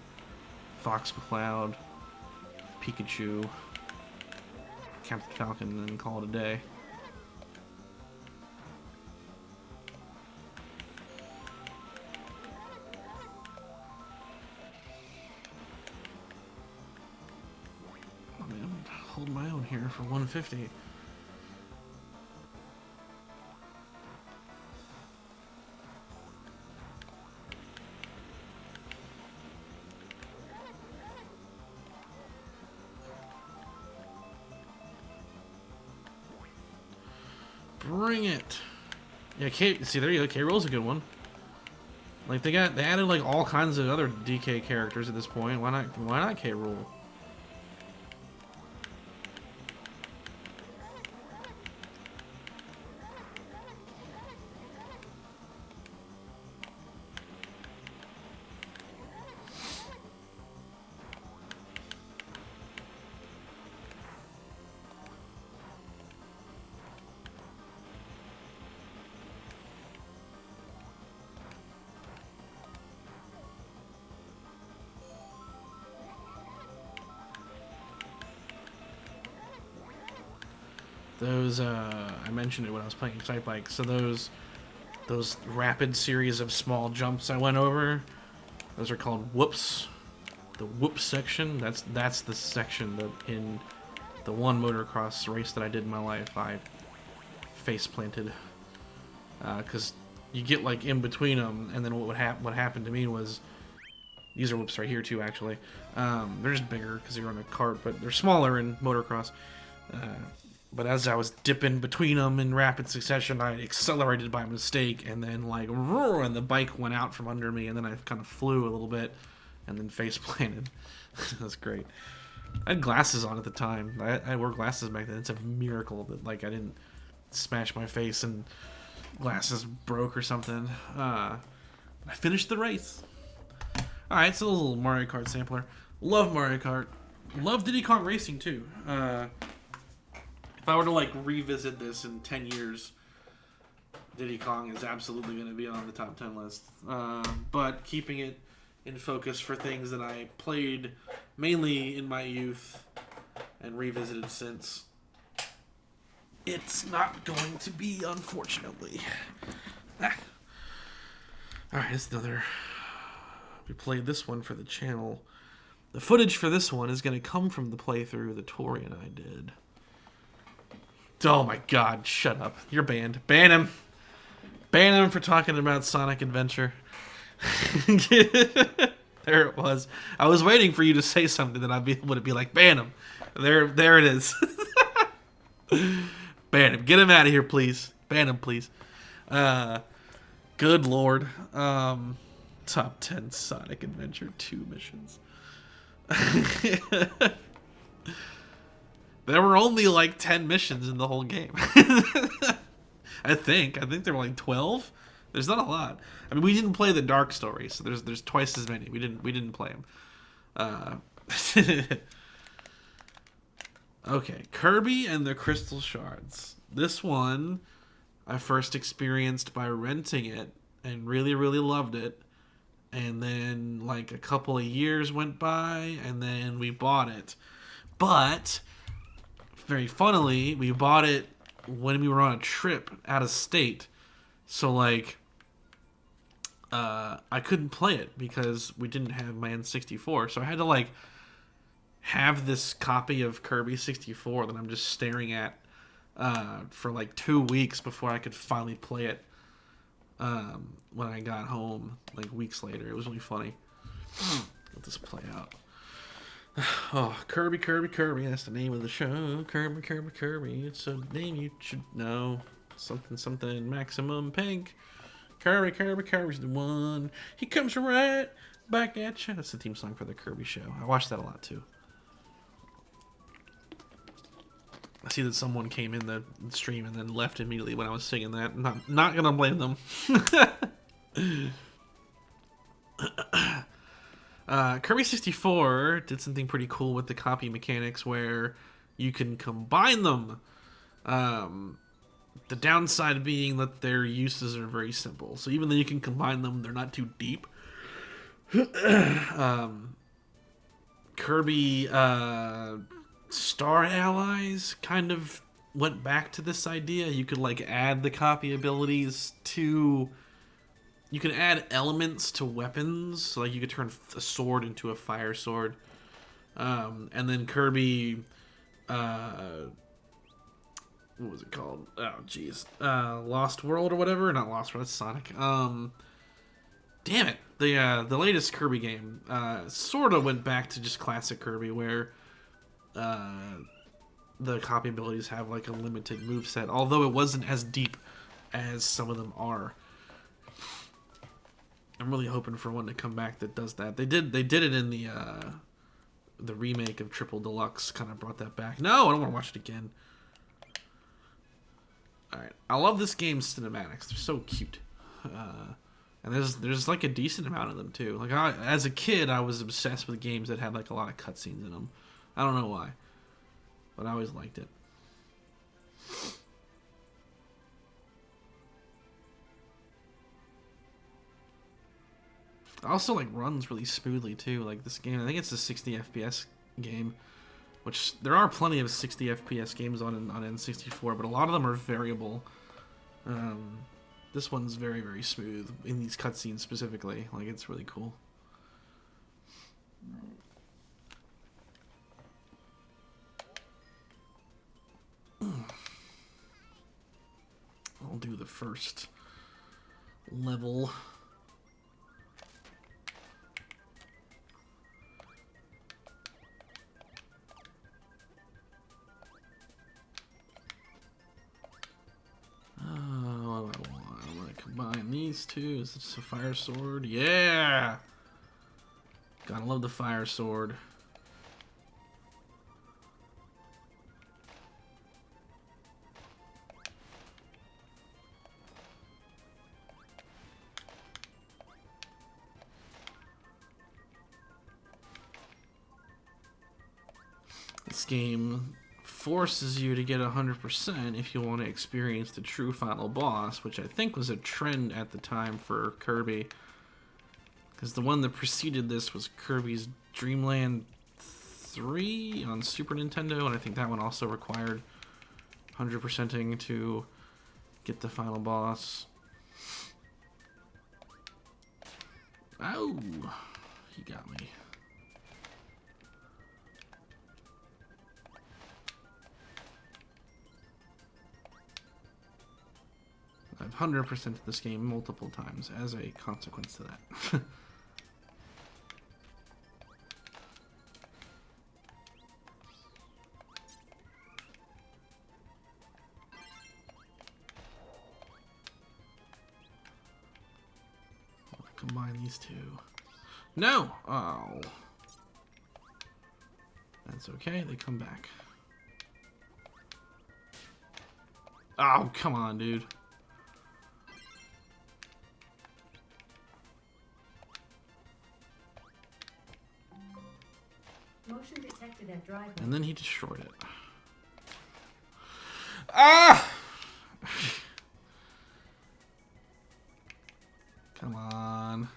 [SPEAKER 1] Fox McCloud, Pikachu, Captain Falcon, and then call it a day. I mean, I'm holding my own here for 150. Bring it. Yeah, see, there you go. K-Rool's a good one. Like they added like all kinds of other DK characters at this point. Why not K-Rool? Those, I mentioned it when I was playing Excite Bike. So those rapid series of small jumps I went over, those are called whoops. The whoop section, that's the section that in the one motocross race that I did in my life, I face planted. Because you get like in between them, and then what happened to me was, these are whoops right here too, actually. They're just bigger because you're on a cart, but they're smaller in motocross. But as I was dipping between them in rapid succession, I accelerated by mistake, and then like, and the bike went out from under me, and then I kind of flew a little bit, and then face planted. That was great. I had glasses on at the time. I wore glasses back then. It's a miracle that like I didn't smash my face and glasses broke or something. I finished the race. All right, so a little Mario Kart sampler. Love Mario Kart. Love Diddy Kong Racing too. If I were to like revisit this in 10 years, Diddy Kong is absolutely going to be on the top 10 list. But keeping it in focus for things that I played mainly in my youth and revisited since, it's not going to be, unfortunately. Alright, it's another... We played this one for the channel. The footage for this one is going to come from the playthrough that Tori and I did. Oh my god, shut up. You're banned. Ban him. Ban him for talking about Sonic Adventure. There it was. I was waiting for you to say something that I'd be able to be like, ban him. There it is. Ban him. Get him out of here, please. Ban him, please. Good lord. Top 10 Sonic Adventure 2 missions. There were only like 10 missions in the whole game. I think there were like 12. There's not a lot. I mean, we didn't play the Dark Story, so there's twice as many. We didn't play them. Okay, Kirby and the Crystal Shards. This one I first experienced by renting it and really, really loved it. And then like a couple of years went by and then we bought it. But very funnily, we bought it when we were on a trip out of state. So like I couldn't play it because we didn't have my N64. So I had to like have this copy of Kirby 64 that I'm just staring at for like 2 weeks before I could finally play it when I got home, like weeks later. It was really funny. Let this play out. Oh, Kirby, Kirby, Kirby. That's the name of the show. Kirby, Kirby, Kirby. It's a name you should know. Something, something, Maximum Pink. Kirby, Kirby, Kirby's the one. He comes right back at you. That's the theme song for the Kirby show. I watched that a lot too. I see that someone came in the stream and then left immediately when I was singing that. Not gonna blame them. Kirby 64 did something pretty cool with the copy mechanics where you can combine them. The downside being that their uses are very simple. So even though you can combine them, they're not too deep. Kirby Star Allies kind of went back to this idea. You could like add the copy abilities to... You can add elements to weapons. So like you could turn a sword into a fire sword. And then Kirby... what was it called? Oh, jeez. Lost World or whatever? Not Lost World, that's Sonic. Damn it. The latest Kirby game sort of went back to just classic Kirby where the copy abilities have like a limited moveset, although it wasn't as deep as some of them are. I'm really hoping for one to come back that does that. They did it in the remake of Triple Deluxe, kind of brought that back. No, I don't want to watch it again. Alright, I love this game's cinematics. They're so cute. And there's like a decent amount of them too. Like as a kid, I was obsessed with games that had like a lot of cutscenes in them. I don't know why, but I always liked it. It also like runs really smoothly too. Like this game, I think it's a 60 FPS game, which there are plenty of 60 FPS games on N64, but a lot of them are variable. This one's very, very smooth in these cutscenes specifically. Like it's really cool. I'll do the first level. Oh, what do I want to combine these two. Is this a fire sword? Yeah! Gotta love the fire sword. This game forces you to get 100% if you want to experience the true final boss, which I think was a trend at the time for Kirby. Because the one that preceded this was Kirby's Dream Land 3 on Super Nintendo, and I think that one also required 100%ing to get the final boss. Oh, he got me. I've 100%ed this game multiple times as a consequence to that. combine these two. No! Oh. That's okay, they come back. Oh, come on, dude.
[SPEAKER 5] Motion detected at driveway.
[SPEAKER 1] And then he destroyed it. Ah! Come on.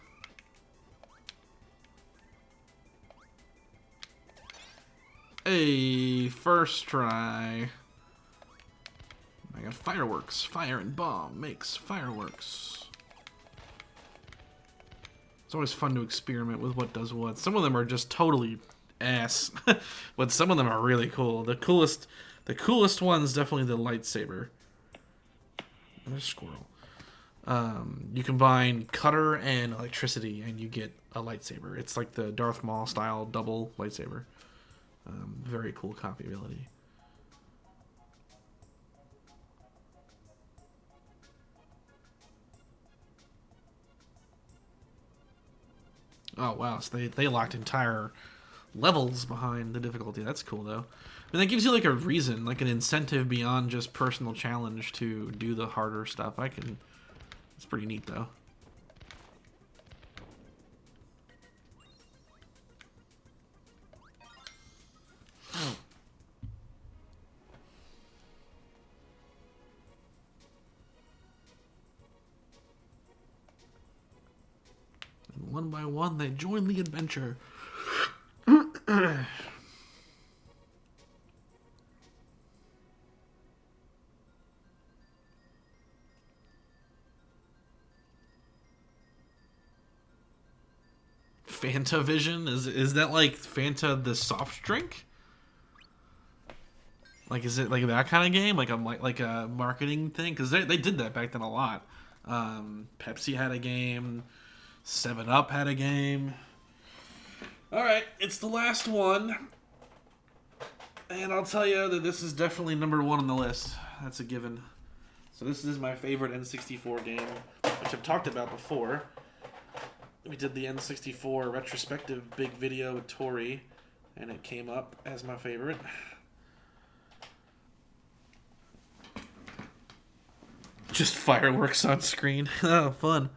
[SPEAKER 1] Hey, first try. I got fireworks. Fire and bomb makes fireworks. It's always fun to experiment with what does what. Some of them are just totally ass, but some of them are really cool. The coolest one's definitely the lightsaber. Another squirrel. You combine cutter and electricity, and you get a lightsaber. It's like the Darth Maul style double lightsaber. Very cool copy ability. Oh wow, so they locked entire levels behind the difficulty. That's cool though. I mean, that gives you like a reason, like an incentive beyond just personal challenge to do the harder stuff. It's pretty neat though. And one by one, they join the adventure. Fanta Vision? Is that like Fanta the soft drink? Like, is it like that kind of game? Like a marketing thing? Because they did that back then a lot. Pepsi had a game. 7-Up had a game. Alright, it's the last one. And I'll tell you that this is definitely number one on the list. That's a given. So this is my favorite N64 game, which I've talked about before. We did the N64 retrospective big video with Tori, and it came up as my favorite. Just fireworks on screen. Oh, fun.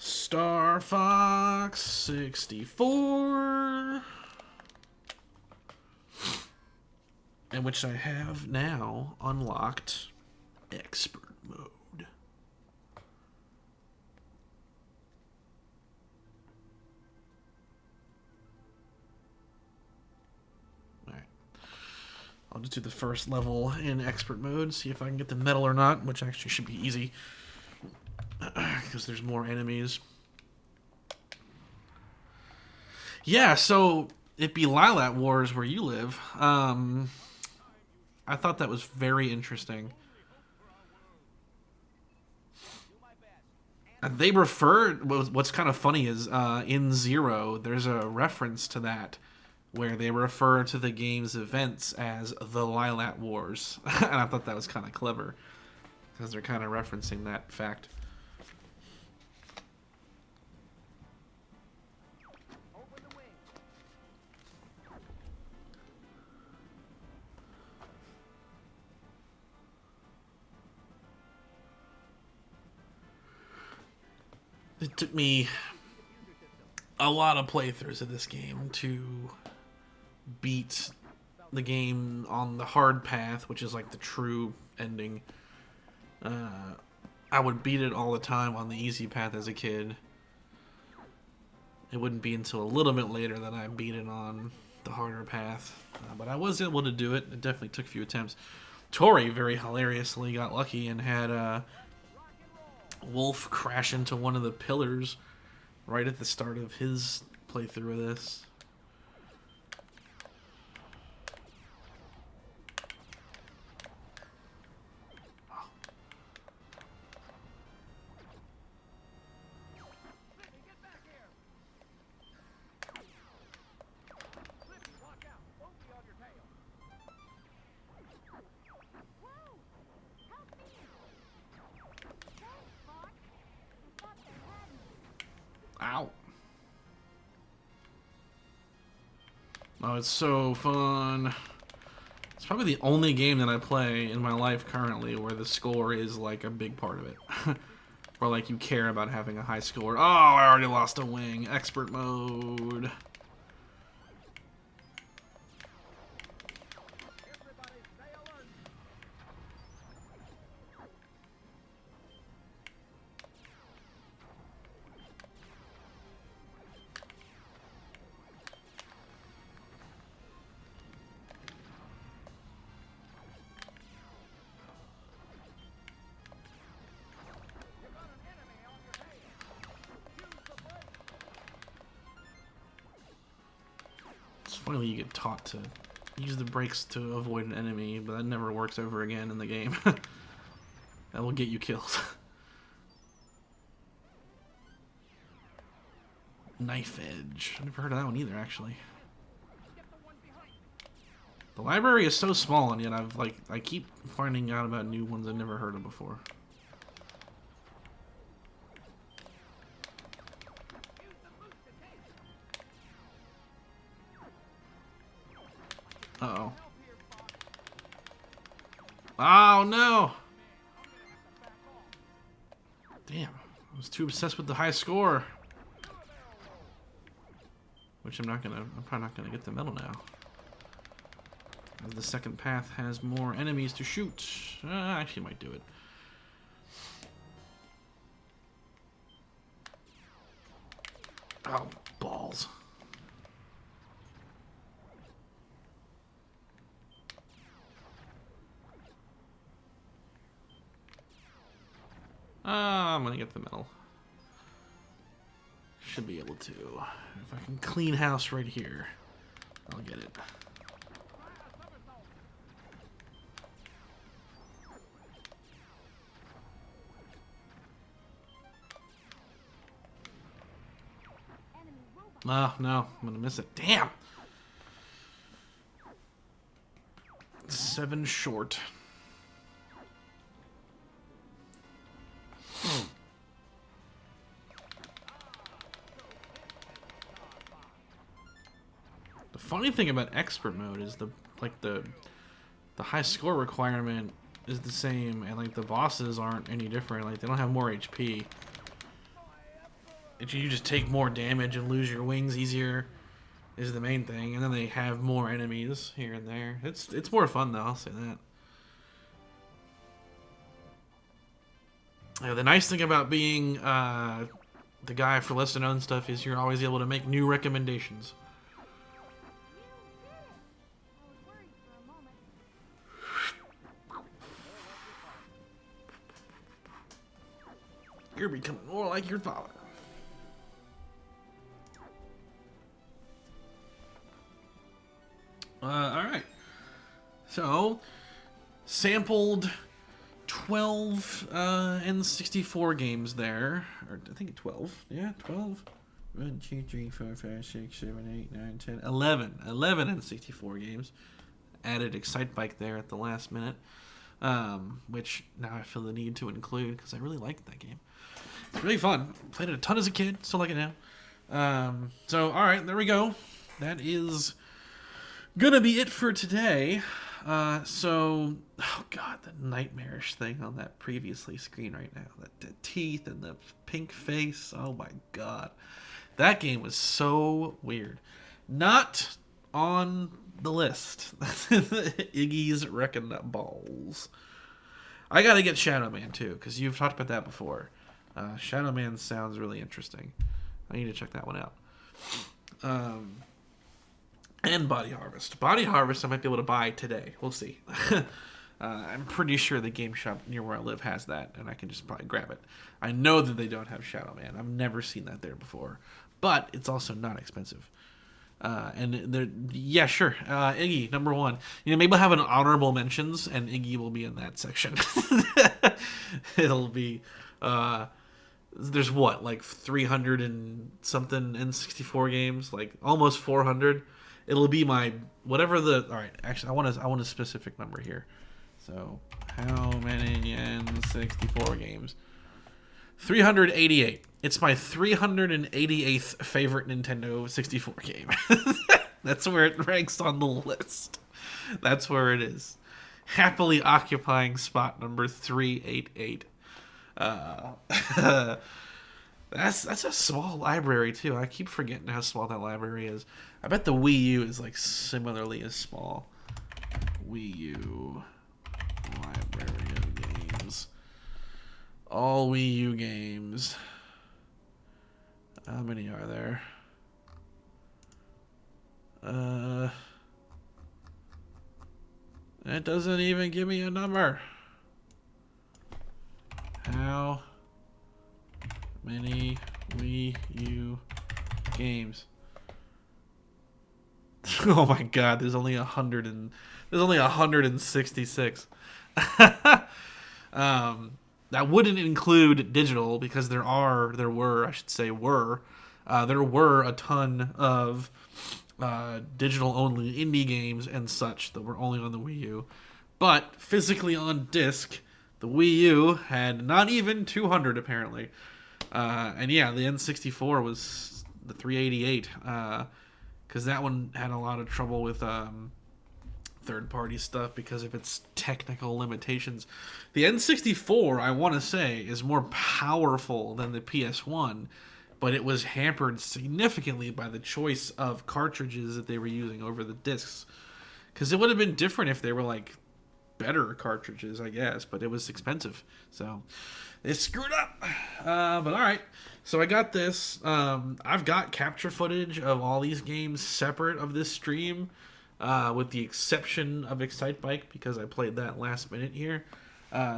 [SPEAKER 1] Star Fox 64. In which I have now unlocked expert mode. Alright. I'll just do the first level in expert mode, see if I can get the medal or not, which actually should be easy. Because there's more enemies. Yeah, so it be Lilat Wars where you live. I thought that was very interesting. They referred, what's kind of funny is in Zero, there's a reference to that where they refer to the game's events as the Lilat Wars. And I thought that was kind of clever because they're kind of referencing that fact. It took me a lot of playthroughs of this game to beat the game on the hard path, which is like the true ending. I would beat it all the time on the easy path as a kid. It wouldn't be until a little bit later that I beat it on the harder path. But I was able to do it. It definitely took a few attempts. Tori very hilariously got lucky and had Wolf crash into one of the pillars right at the start of his playthrough of this. Oh, it's so fun. It's probably the only game that I play in my life currently where the score is like a big part of it. Or like you care about having a high score. Oh, I already lost a wing. Expert mode. It's funny when you get taught to use the brakes to avoid an enemy, but that never works ever again in the game. That will get you killed. Knife Edge. I've never heard of that one either, actually. The library is so small, and yet I keep finding out about new ones I've never heard of before. Uh-oh. Oh, no! Damn. I was too obsessed with the high score. Which I'm probably not gonna get the medal now. As the second path has more enemies to shoot. I actually might do it. Oh, balls. I'm gonna get the medal. Should be able to. If I can clean house right here, I'll get it. Oh, no. I'm gonna miss it. Damn! 7 short. The funny thing about expert mode is the high score requirement is the same, and like the bosses aren't any different. Like they don't have more HP. You just take more damage and lose your wings easier is the main thing, and then they have more enemies here and there. It's more fun though, I'll say that. The nice thing about being the guy for lesser known stuff is you're always able to make new recommendations. You're becoming more like your father. Alright. So, sampled 12 N64 games there. Or I think 12. Yeah, 12. 1, 2, 3, 4, 5, 6, 7, 8, 9, 10, 11. 11 N64 games. Added Excite Bike there at the last minute. Which now I feel the need to include because I really liked that game. It's really fun. Played it a ton as a kid. Still like it now. So, alright, there we go. That is gonna be it for today. Oh god, the nightmarish thing on that previously screen right now. The teeth and the pink face. Oh my god. That game was so weird. Not on the list. Iggy's Wrecking Balls. I gotta get Shadow Man too, because you've talked about that before. Shadow Man sounds really interesting. I need to check that one out. And Body Harvest. Body Harvest I might be able to buy today. We'll see. I'm pretty sure the game shop near where I live has that, and I can just probably grab it. I know that they don't have Shadow Man. I've never seen that there before. But it's also not expensive. Yeah, sure. Iggy, number 1. You know, maybe we'll have an honorable mentions, and Iggy will be in that section. It'll be, there's what, like 300 and something N64 games, like almost 400. It'll be my whatever the. All right, actually, I want a specific number here. So, how many N64 games? 388. It's my 388th favorite Nintendo 64 game. That's where it ranks on the list. That's where it is. Happily occupying spot number 388. That's a small library too. I keep forgetting how small that library is. I bet the Wii U is like similarly as small. Wii U library of games. All Wii U games. How many are there? It doesn't even give me a number. How many Wii U games? Oh my God! There's only 166. That wouldn't include digital because there were a ton of digital only indie games and such that were only on the Wii U. But physically on disc, the Wii U had not even 200 apparently. And yeah, the N64 was the 388 because that one had a lot of trouble with third-party stuff because of its technical limitations. The N64, I want to say, is more powerful than the PS1, but it was hampered significantly by the choice of cartridges that they were using over the discs. Because it would have been different if they were like better cartridges, I guess, but it was expensive, so they screwed up. But all right, so I got this. I've got capture footage of all these games separate of this stream, with the exception of Excite Bike because I played that last minute here.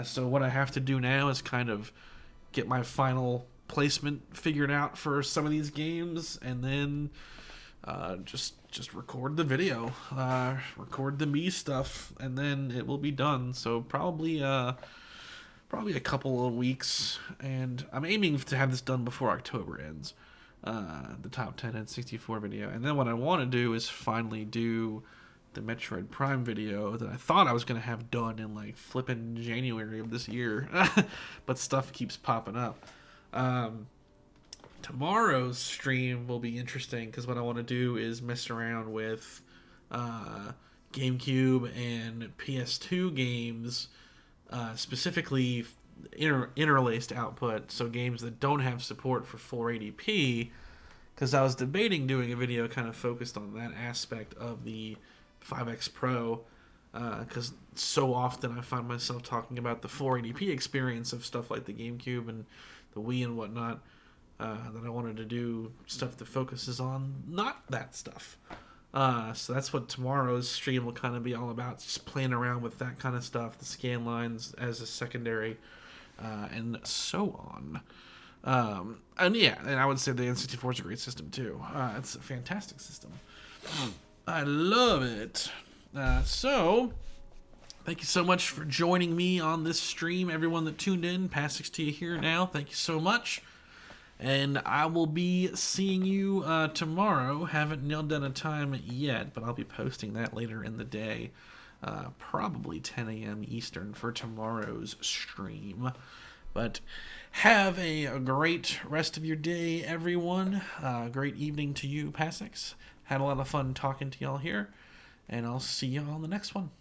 [SPEAKER 1] So what I have to do now is kind of get my final placement figured out for some of these games, and then just record the video, record the me stuff, and then it will be done. So probably a couple of weeks, and I'm aiming to have this done before October ends. The top 10 N64 video, and then what I want to do is finally do the Metroid Prime video that I thought I was going to have done in like flipping January of this year, but stuff keeps popping up. Tomorrow's stream will be interesting because what I want to do is mess around with GameCube and PS2 games, specifically interlaced output, so games that don't have support for 480p, because I was debating doing a video kind of focused on that aspect of the 5X Pro, because so often I find myself talking about the 480p experience of stuff like the GameCube and the Wii and whatnot, that I wanted to do stuff that focuses on not that stuff. So that's what tomorrow's stream will kind of be all about, just playing around with that kind of stuff, the scan lines as a secondary, and so on. And yeah, and I would say the N64 is a great system too. It's a fantastic system. I love it. So, thank you so much for joining me on this stream. Everyone that tuned in, Passix to you here now. Thank you so much. And I will be seeing you tomorrow. Haven't nailed down a time yet, but I'll be posting that later in the day. Probably 10 a.m. Eastern for tomorrow's stream. But have a great rest of your day, everyone. Great evening to you, Passix. Had a lot of fun talking to y'all here. And I'll see y'all on the next one.